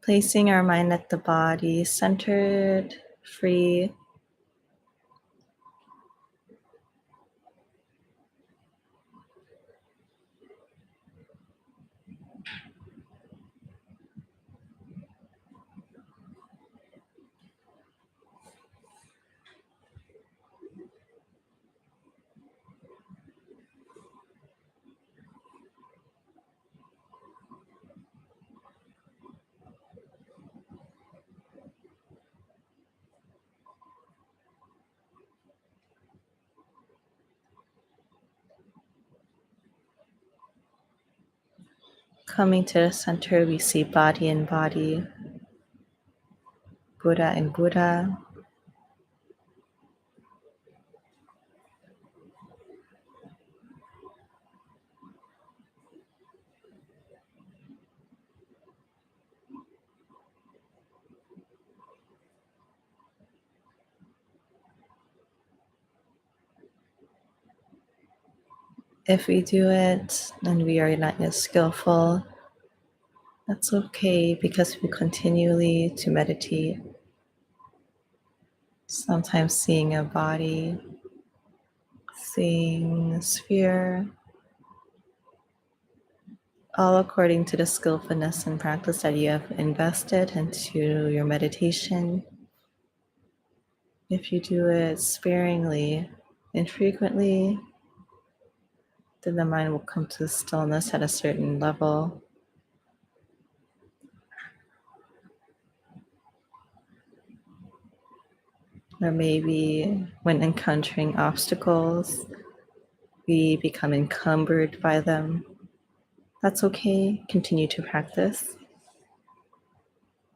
Placing our mind at the body, centered, free. Coming to the center, we see body and body, Buddha and Buddha. If we do it and we are not yet skillful, that's okay because we continually to meditate. Sometimes seeing a body, seeing a sphere, all according to the skillfulness and practice that you have invested into your meditation. If you do it sparingly, infrequently, then the mind will come to stillness at a certain level. Or maybe when encountering obstacles, we become encumbered by them. That's okay. Continue to practice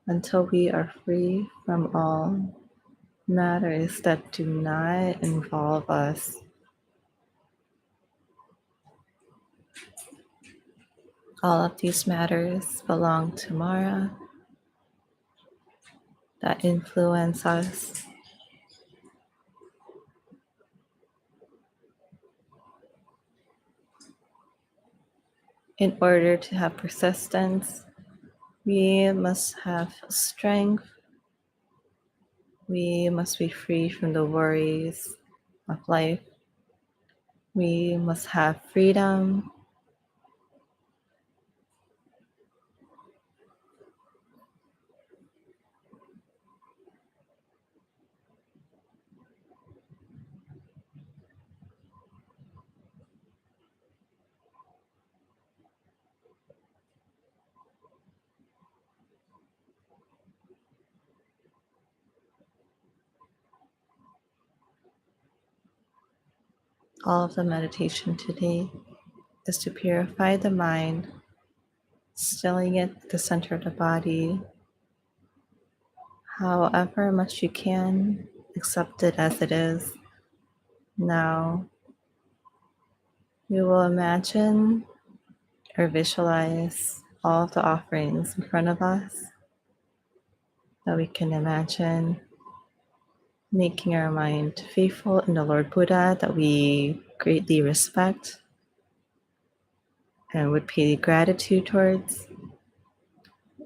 until we are free from all matters that do not involve us. All of these matters belong to Mara that influence us. In order to have persistence, we must have strength. We must be free from the worries of life. We must have freedom. All of the meditation today is to purify the mind stilling it at the center of the body, however much you can, accept it as it is. Now, we will imagine or visualize all of the offerings in front of us that we can imagine, making our mind faithful in the Lord Buddha that we greatly respect and would pay gratitude towards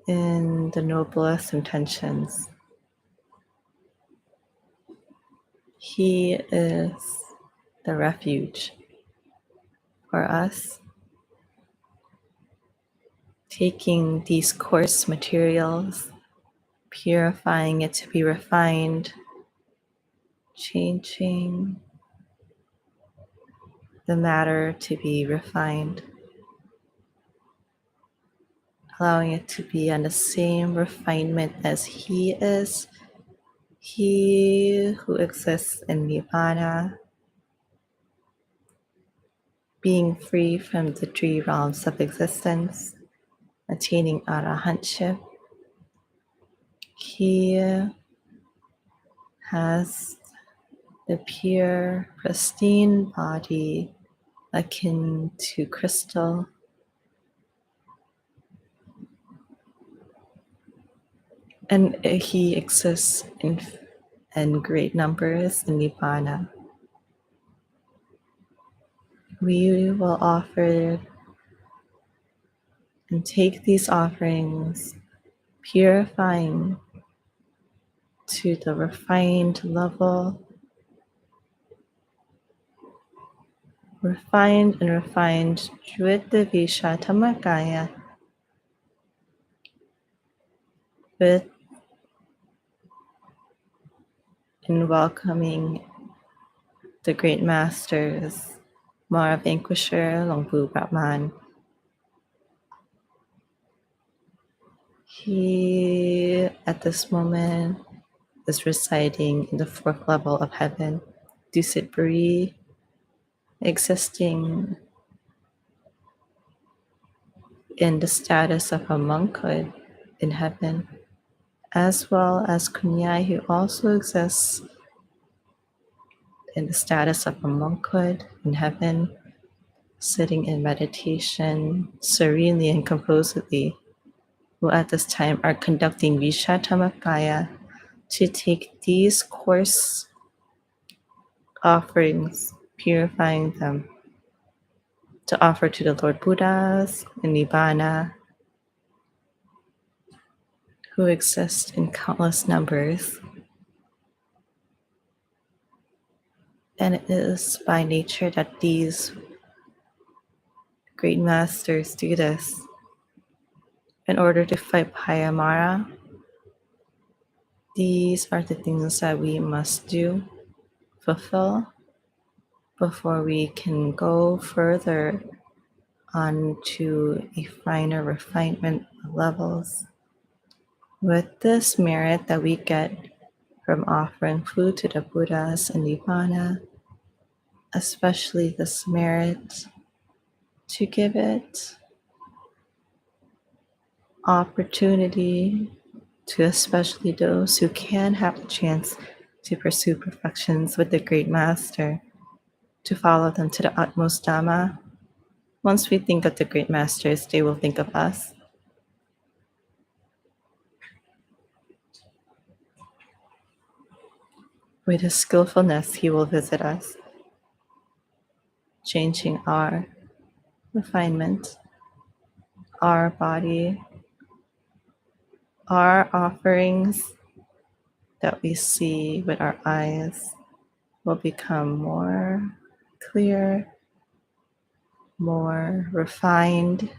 in the noblest intentions. He is the refuge for us, taking these coarse materials, purifying it to be refined, changing the matter to be refined, allowing it to be on the same refinement as He is, He who exists in Nirvana, being free from the three realms of existence, attaining arahantship. He has the pure, pristine body akin to crystal, and He exists in great numbers in Nibbana. We will offer and take these offerings, purifying to the refined level, refined with the Watphradhammakaya, with in welcoming the great masters, Mara Vanquisher, Longpu Brahman. He, at this moment, is residing in the fourth level of heaven, Dusit, existing in the status of a monkhood in heaven, as well as Kunyai, who also exists in the status of a monkhood in heaven, sitting in meditation serenely and composedly, who at this time are conducting Watphradhammakaya to take these coarse offerings, purifying them, to offer to the Lord Buddhas in Nibbana, who exist in countless numbers. And it is by nature that these great masters do this. In order to fight Payamara, these are the things that we must do, fulfill, before we can go further on to a finer refinement of levels. With this merit that we get from offering food to the Buddhas in Nibbana, especially this merit to give it opportunity to especially those who can have the chance to pursue perfections with the great master, to follow them to the utmost Dhamma. Once we think of the great masters, they will think of us. With his skillfulness, he will visit us, changing our refinement, our body, our offerings that we see with our eyes will become more clear, more refined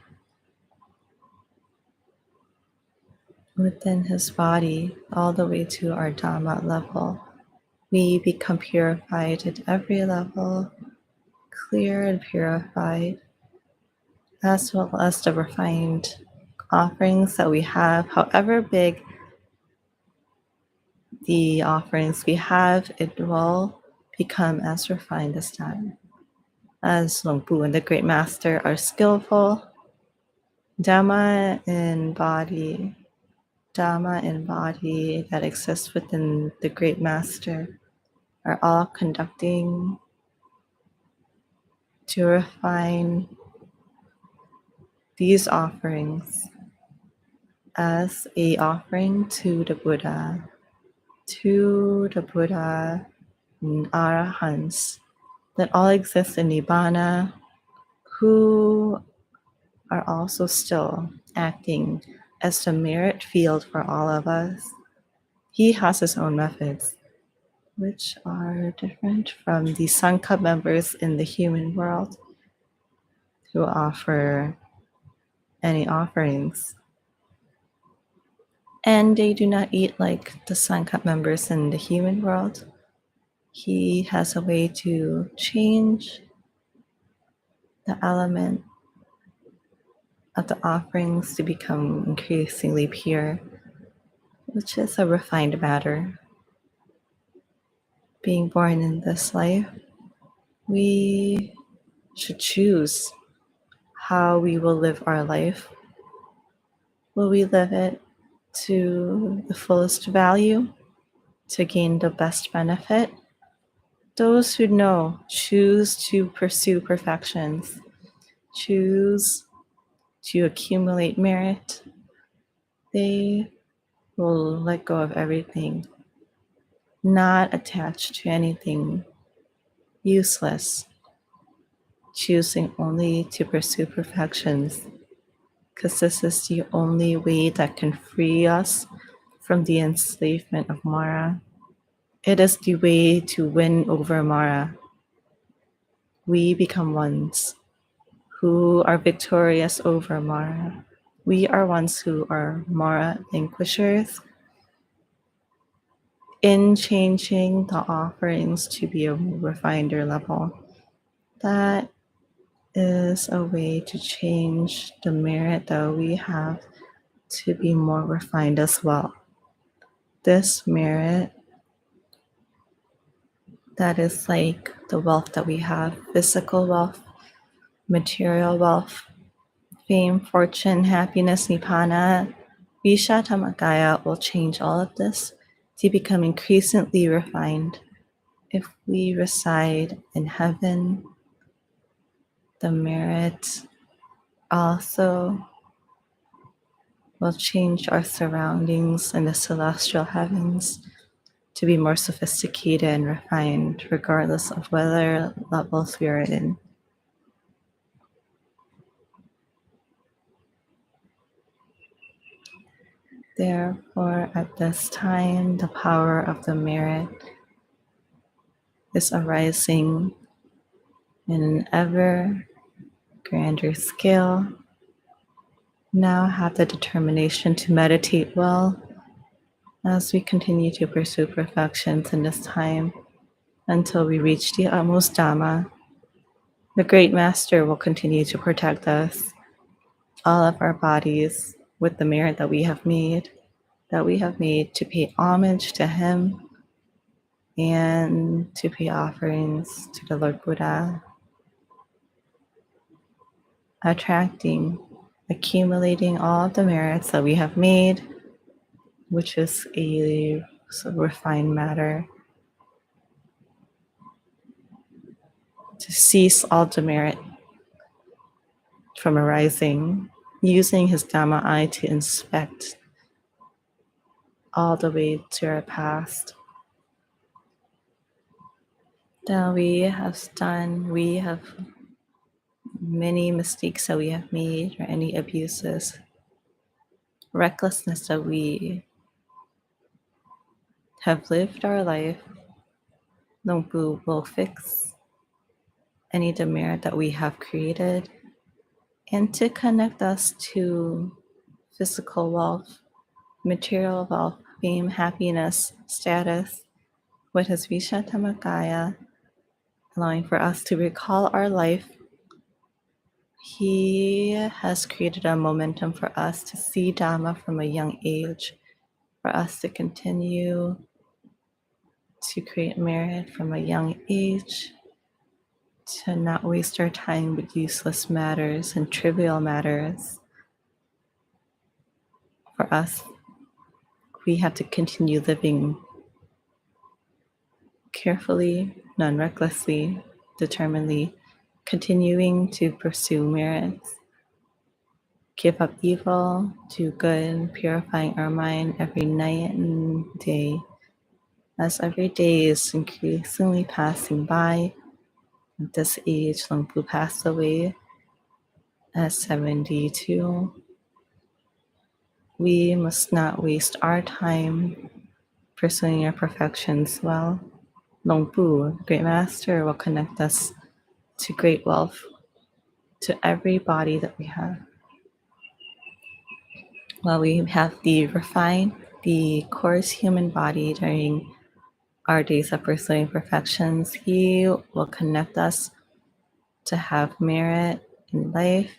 within his body, all the way to our Dhamma level. We become purified at every level, clear and purified, as well as the refined offerings that we have, however big the offerings we have, it will become as refined as time. As Longpu and the Great Master are skillful, Dhamma in body, Dhamma and body that exists within the Great Master are all conducting to refine these offerings as a offering to the Buddha and Arahants that all exist in Nibbana, who are also still acting as the merit field for all of us. He has his own methods, which are different from the Sangha members in the human world who offer any offerings. And they do not eat like the Sangha members in the human world. He has a way to change the element of the offerings to become increasingly pure, which is a refined matter. Being born in this life, we should choose how we will live our life. Will we live it to the fullest value to gain the best benefit? Those who know choose to pursue perfections, choose to accumulate merit. They will let go of everything, not attached to anything useless, choosing only to pursue perfections, because this is the only way that can free us from the enslavement of Mara. It is the way to win over Mara. We become ones who are victorious over Mara. We are ones who are Mara vanquishers in changing the offerings to be a refiner level. That is a way to change the merit that we have to be more refined as well. This merit that is like the wealth that we have, physical wealth, material wealth, fame, fortune, happiness, nibbana, Vishathamakaya will change all of this to become increasingly refined. If we reside in heaven, the merit also will change our surroundings in the celestial heavens to be more sophisticated and refined, regardless of whether levels we are in. Therefore, at this time, the power of the merit is arising in an ever grander scale. Now have the determination to meditate well as we continue to pursue perfections in this time until we reach the utmost Dhamma. The Great Master will continue to protect us, all of our bodies, with the merit that we have made to pay homage to Him and to pay offerings to the Lord Buddha, accumulating all the merits that we have made, which is a refined matter, to cease all demerit from arising, using his Dhamma eye to inspect all the way to our past. That we have many mistakes that we have made, or any abuses, recklessness that we have lived our life. Lungpu will fix any demerit that we have created and to connect us to physical wealth, material wealth, fame, happiness, status, with his Vishathamakaya, allowing for us to recall our life. He has created a momentum for us to see Dhamma from a young age, for us to continue to create merit from a young age, to not waste our time with useless matters and trivial matters, for us, we have to continue living carefully, non-recklessly, determinedly, continuing to pursue merits, give up evil, do good, purifying our mind every night and day. As every day is increasingly passing by, at this age, Luang Pu passed away at 72. We must not waste our time pursuing our perfections well. Luang Pu, Great Master, will connect us to great wealth, to every body that we have. While we have the refined, the coarse human body during our days of pursuing perfections, He will connect us to have merit in life,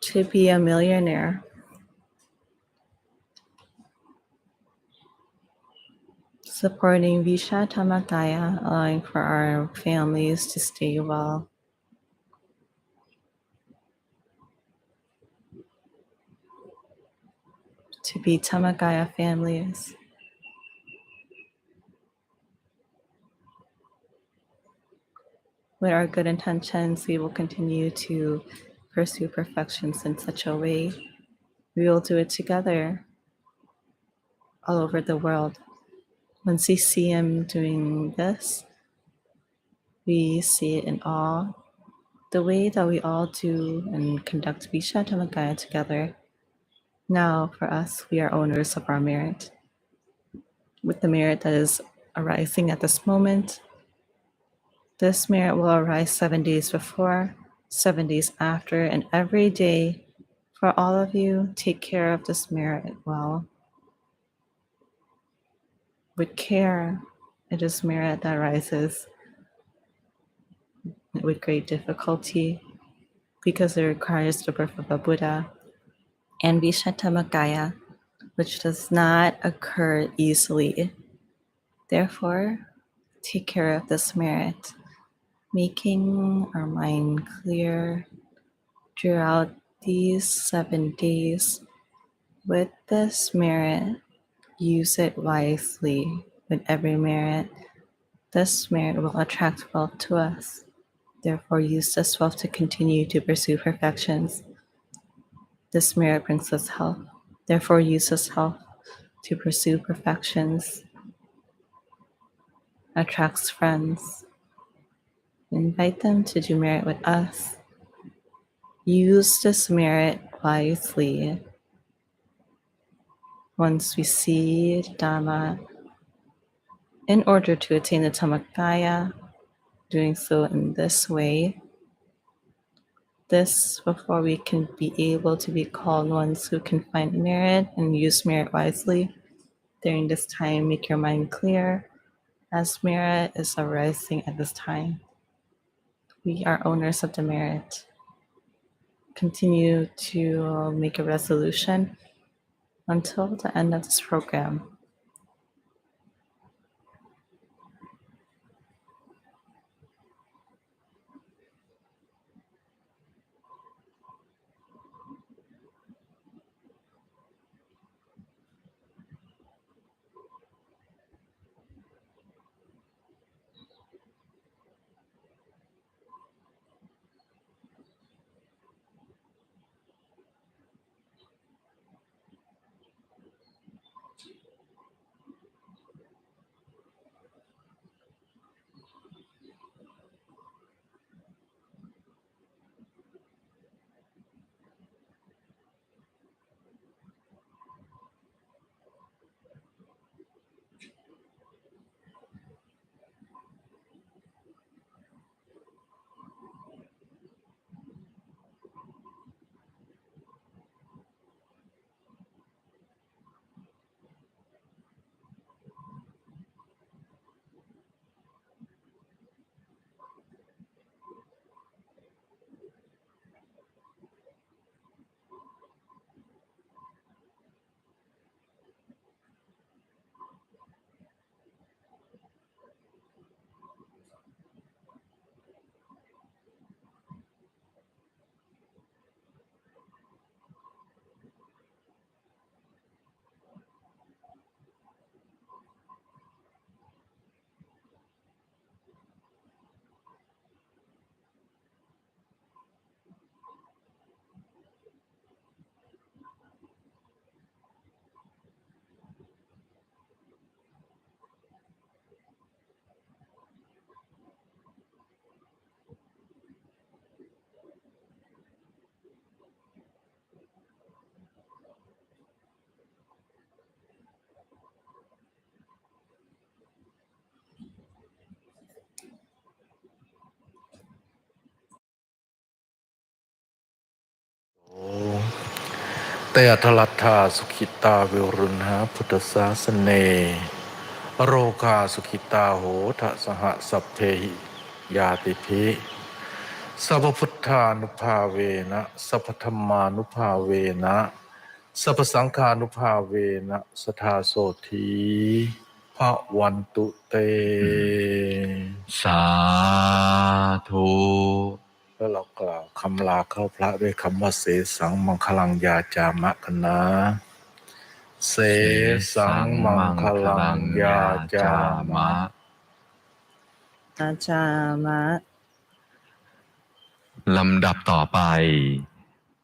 to be a millionaire, supporting Watphradhammakaya, allowing for our families to stay well. To be Dhammakaya families. With our good intentions, we will continue to pursue perfections in such a way. We will do it together all over the world. Once we see Him doing this, we see it in awe. The way that we all do and conduct Watphradhammakaya together. Now, for us, we are owners of our merit. With the merit that is arising at this moment, this merit will arise 7 days before, 7 days after, and every day. For all of you, take care of this merit well. With care, it is merit that rises with great difficulty because it requires the birth of a Buddha and Watphradhammakaya, which does not occur easily. Therefore, take care of this merit, making our mind clear throughout these 7 days. With this merit, use it wisely. With every merit, this merit will attract wealth to us. Therefore, use this wealth to continue to pursue perfections. This merit brings us health. Therefore, use this health to pursue perfections. Attracts friends. Invite them to do merit with us. Use this merit wisely. Once we see Dhamma, in order to attain the Dhammakaya, doing so in this way, this before we can be able to be called ones who can find merit and use merit wisely. During this time, make your mind clear as merit is arising at this time. We are owners of the merit. Continue to make a resolution until the end of this program. อัทลัทธาสุขิตาวิรุณหาพุทธศาสเนโรคาสุขิตาโหทะสหสัพเพหิยาติภิสัพพุทธานุภาเวนะสัพพธัมมานุภาเวนะสัพพสังฆานุภาเวนะสทาโสธีภะวันตุเตสาธุ แล้วเรากล่าวคำลาเข้าพระด้วยคำว่าเสสังมังคลังยาจามะกันนะเสสังมังคลังยาจามะ อาจามะ ลำดับต่อไป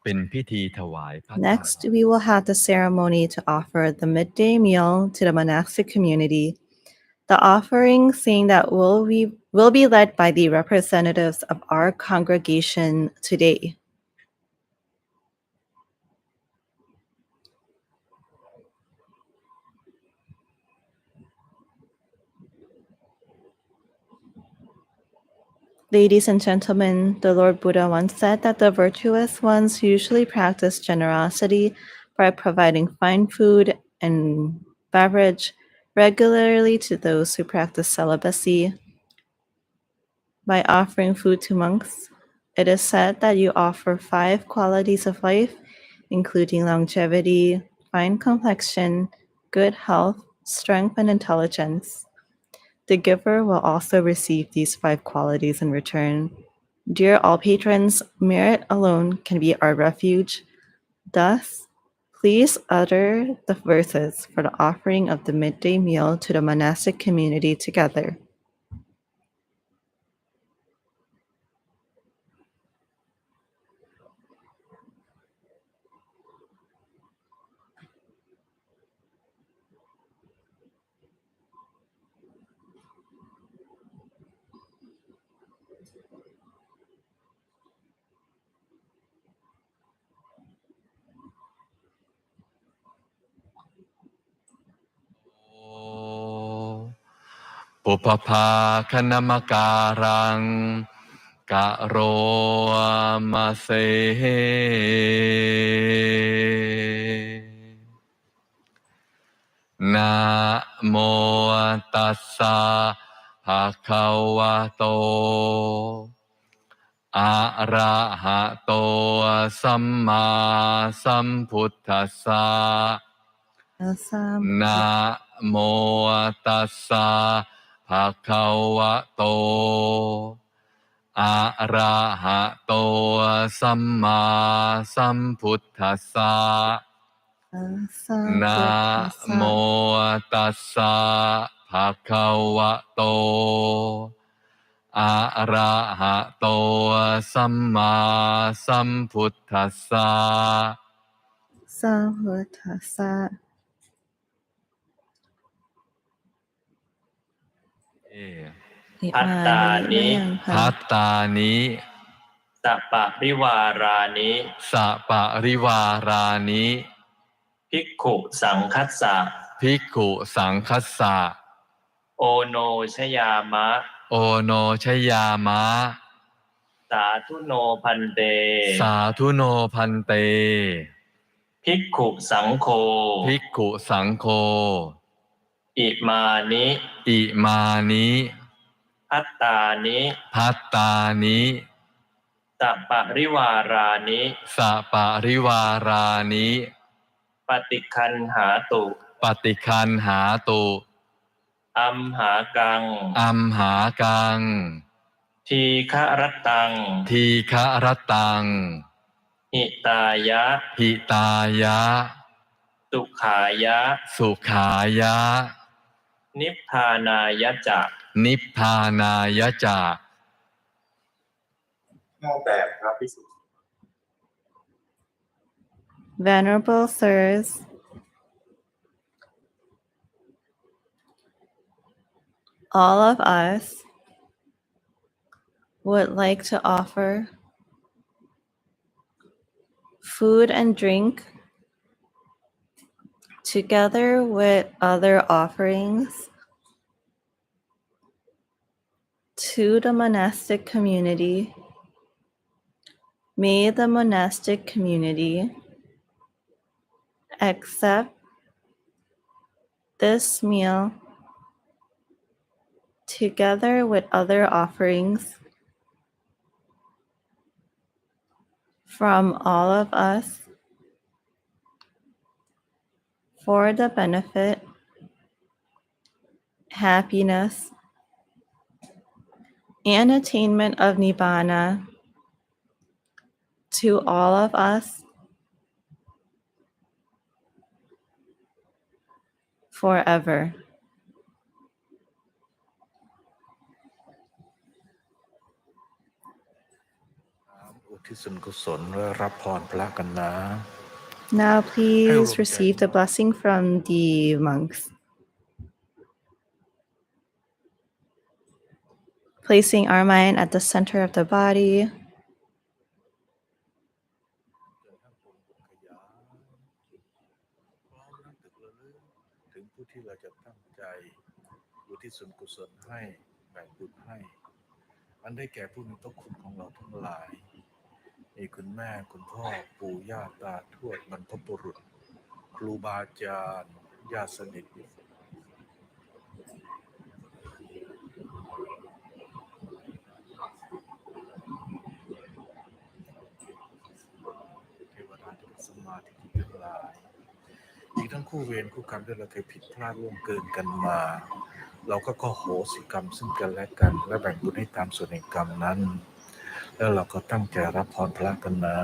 เป็นพิธีถวายภัตตาหาร Next, we will have the ceremony to offer the midday meal to the monastic community. The offering saying that will be led by the representatives of our congregation today. Ladies and gentlemen, the Lord Buddha once said that the virtuous ones usually practice generosity by providing fine food and beverage regularly to those who practice celibacy. By offering food to monks, it is said that you offer 5 qualities of life, including longevity, fine complexion, good health, strength, and intelligence. The giver will also receive these 5 qualities in return. Dear all patrons, merit alone can be our refuge. Thus, please utter the verses for the offering of the midday meal to the monastic community together.ปุพพาคณมการังกะโรมาเซนะโมตัสสะภะคะวะโตอะระหะโตสัมมาสัมพุทธัสสะนะโมตัสสะภะคะวะโตอะระหะโตสัมมาสัมพุทธัสสะนะโมตัสสะภะคะวะโตอะระหะโตสัมมาสัมพุทธัสสะพัตตานิพัตตานิสัปปะริวารานิสัปปะริวารานิภิกขุสังคัสสะภิกขุสังคัสสะโอโนชยามะโอโนชยามะสาธุโนพันเตสาธุโนพันเตภิกขุสังโฆภิกขุสังโฆอิมานิอิมานิพัตตานิพัตตานิสัปปะริวารานิสัปปะริวารานิปฏิคันหาตุปฏิคันหาตุอัมหากังอัมหากังทีฆะรตังทีฆะรตังหิตายะหิตายะสุขายะสุขายะนิพพานายะจะนิพพานายะจะแบบพระภิกษุ Venerable Sirs, all of us would like to offer food and drink together with other offerings to the monastic community. May the monastic community accept this meal together with other offerings from all of us for the benefit, happiness, and attainment of Nibbana to all of us forever. อุทิศส่วนกุศลและรับพรพระกันนะ Now please receive the blessing from the monks. Placing our mind at the center of the body. ถึงผู้ที่เราจะตั้งใจอุทิศส่วนกุศลให้แบ่งบุญให้อันได้แก่ผู้มีพระคุณของเราทั้งหลายมีคุณแม่คุณพ่อปู่ย่าตาทวดบรรพบุรุษครูบาอาจารย์ญาติสนิทเทวดาที่สมาธิทั้งหลายอีกทั้งคู่เวรคู่กรรมที่เราเคยผิดพลาดล่วงเกินกันมาเราก็ขอโหสิกรรมซึ่งกันและกันและแบ่งบุญให้ตามส่วนแห่งกรรมนั้นแล้วเราก็ตั้งใจรับพรพระกันนะ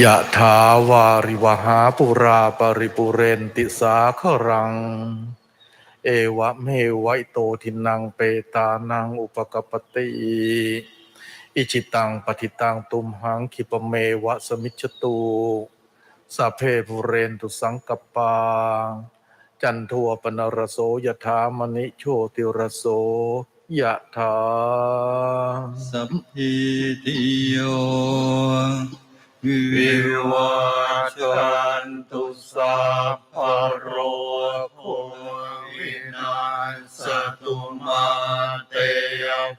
ยะถาวาริวหาปุราปริปุเรนติสาครังเอวะเมวะอิโตทินังเปตานังอุปกปติอิจิตังปฏิตังตุมหังคิปเมวะสมิจฉตุสัพเพปุเรนตุสังกปปาจันโทปนรโสยถามณิโชติรโสยะถาสัพพิติโยวิวัชชันตุสัพพะโรโควินาศตุมาเต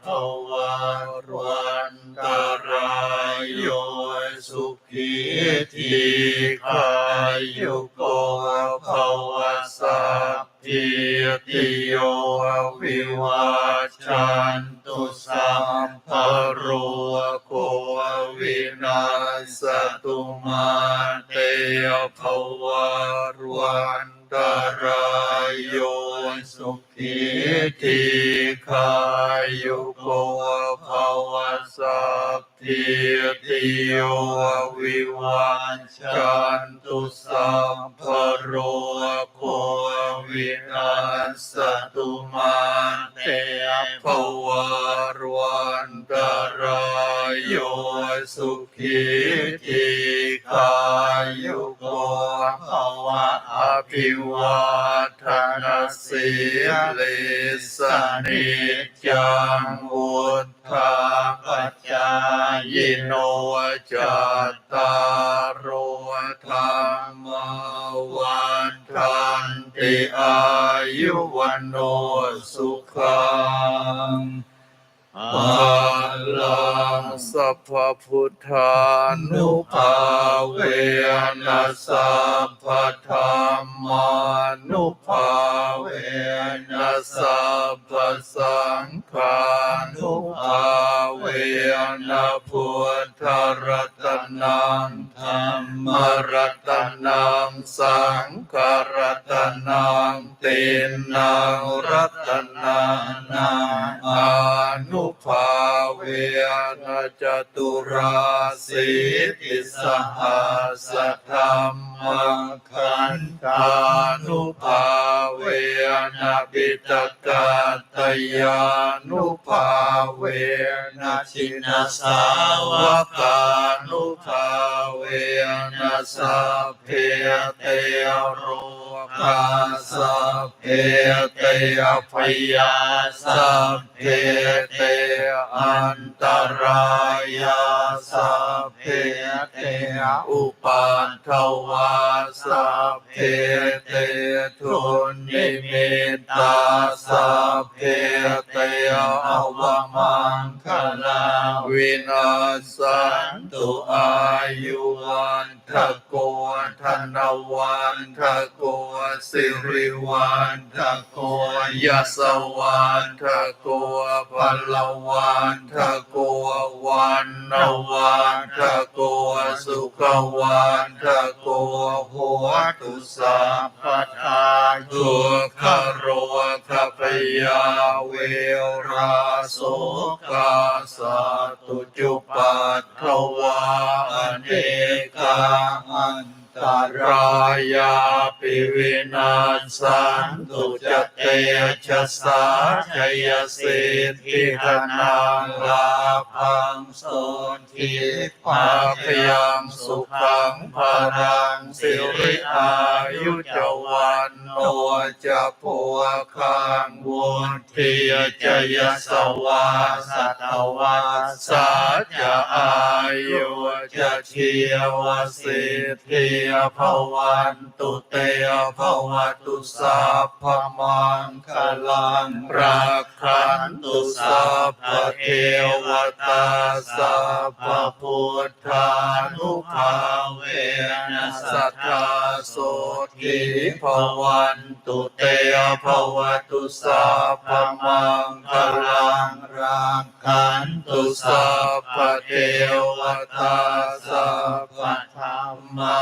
ภวัตวันตรายโยสุขีทีขายุโกภวสัพพิติโยวิวัชชันตุสัพพะโรโควินาศตุมาเตภวัตวันตรายโยสุขีทีขายุโกภวสัพพิติโยวิวัชชันตุสัพพะโรโควินาศตุมาเตภวัตวันตรายโยสุขีทีขายุโกภวะอภิวาทนาสิลิสนิจังวุฒาปัจจายโนจัตตารโอธรรมวันทันติอายุวันโนสุขังภาลังสัพพพุทธานุภาเวนะสัพพธรรมานุภาเวนะสัพพสังฆานุภาเวนะพุทธรัตนังธัมมรัตนังสังฆรัตนังตินังรัตนังอนุภาเวนะจตุราสีติสหัสธรรมขันธานุภาเวนะปิตกาตยานุภาเวนะชินสาวกานุภาเวนะสัพเพเตโรคาสัพเพเตพยาสัพเพเตอันตรายาสัพเพเตอุปัฏฐวาสัพเพเตทุนิมิตตาสัพเพเตอวมังคลาเว วินาสันตุอายุวันทะโกธนวันทะโกสิริวันทะโกยสวันทะโกพลวันทะโกวันนวันทะโกสุขวันทะโกโหตุสัพพทายุขโรคพยาเวราโสกาสัตุจุปัฏฐวาอเนกาอันตรายาปิวินาสันตุจเตชะสาชยสิทธิธนังลาภังโสทิภาพยังสุขังภารังสิริอายุจวันโนจะโพคังวุฒิจยสวาสัตวาสัจจะอายุจะเชียวสิทธิภวันตุเตภวตุสัพพมังคลังรักขันตุสัพพเทวตาสัพพพุทธานุภาเวนะสัทธาโสทิภวันตุเตภวตุสัพพมังคลังรักขันตุสัพพเทวตาสัพพธรรมา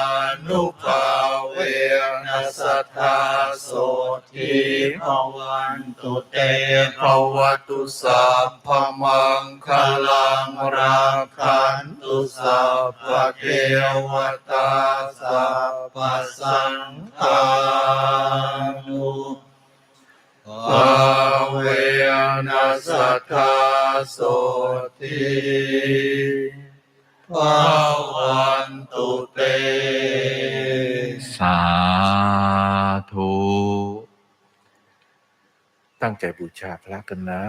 นุภาเวนะสัทธาโสทิภวันตุเตภวตุสัพพมังคลังรักขันตุสัพพเทวตาสัพพสังฆานุภาเวนะสัทธาโสทิภวันตุเตสาธุ ตั้งใจบูชาพระกันนะ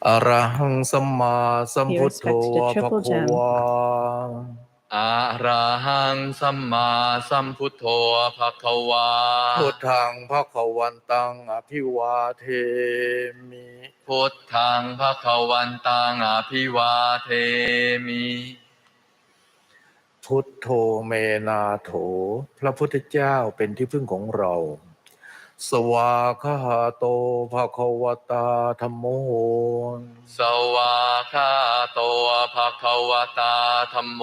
อะระหังสัมมาสัมพุทโธภควาอะระหังสัมมาสัมพุทโธภควาพุทธังภควันตังอภิวาเทมิพุทธังภควันตังอภิวาเทมิ พุทโธเมนาโถพระพุทธเจ้าเป็นที่พึ่งของเราสวาคาโตภควตาธัมโมสวาคาโตภควตาธัมโม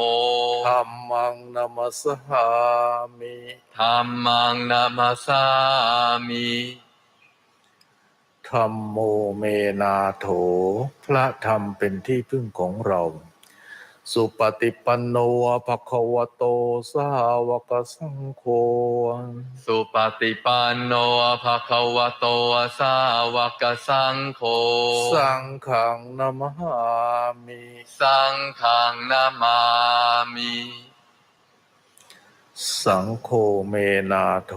ธัมมังนัมสหามิธัมมังนัมสสามิธัมโมเมนาโถพระธรรมเป็นที่พึ่งของเราสุปฏิปันโนภควโตสาวกสังโฆสุปฏิปันโนภควโตสาวกสังโฆสังฆังนะมหามิสังฆังนะมามิสังโฆเมนาโถ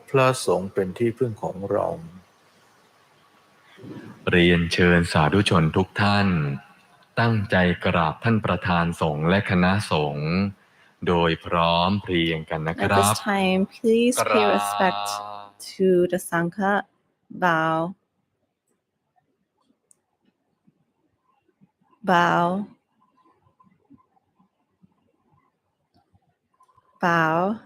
พระสงฆ์เป็นที่พึ่งของเราเรียนเชิญสาธุชนทุกท่านตั้งใจกราบท่านประธานสงฆ์และคณะสงฆ์โดยพร้อมเพรียงกันนะครับ At this time, please pay respect to the Sangha. Bow. Bow. Bow.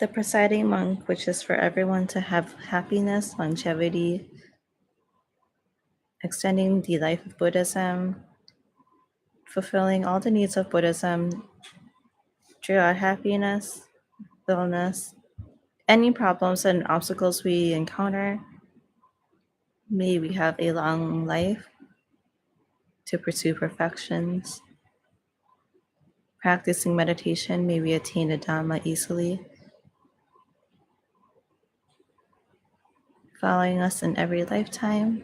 The presiding monk wishes for everyone to have happiness, longevity, extending the life of Buddhism, fulfilling all the needs of Buddhism throughout happiness, illness, any problems and obstacles we encounter. May we have a long life to pursue perfections. Practicing meditation, may we attain the Dhamma easily. Following us in every lifetime,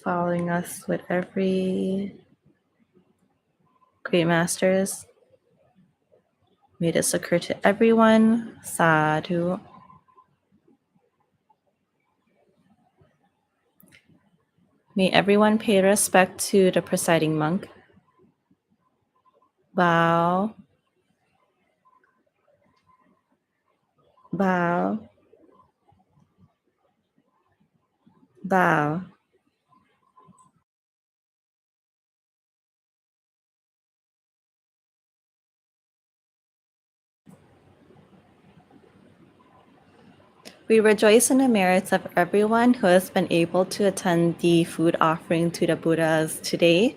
following us with every great masters. May this occur to everyone. Sadhu. May everyone pay respect to the presiding monk. Bow, bow, bow. We rejoice in the merits of everyone who has been able to attend the food offering to the Buddhas today.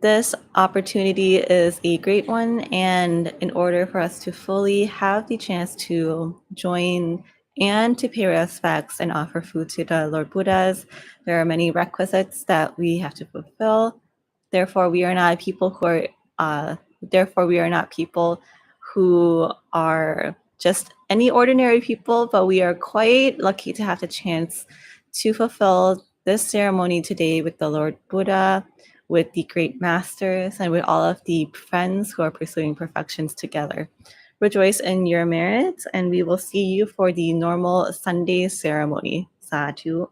This opportunity is a great one, and in order for us to fully have the chance to join and to pay respects and offer food to the Lord Buddhas, there are many requisites that we have to fulfill. Therefore, we are not people who are just any ordinary people, but we are quite lucky to have the chance to fulfill this ceremony today with the Lord Buddha, with the great masters, and with all of the friends who are pursuing perfections together. Rejoice in your merits, and we will see you for the normal Sunday ceremony. Sadhu.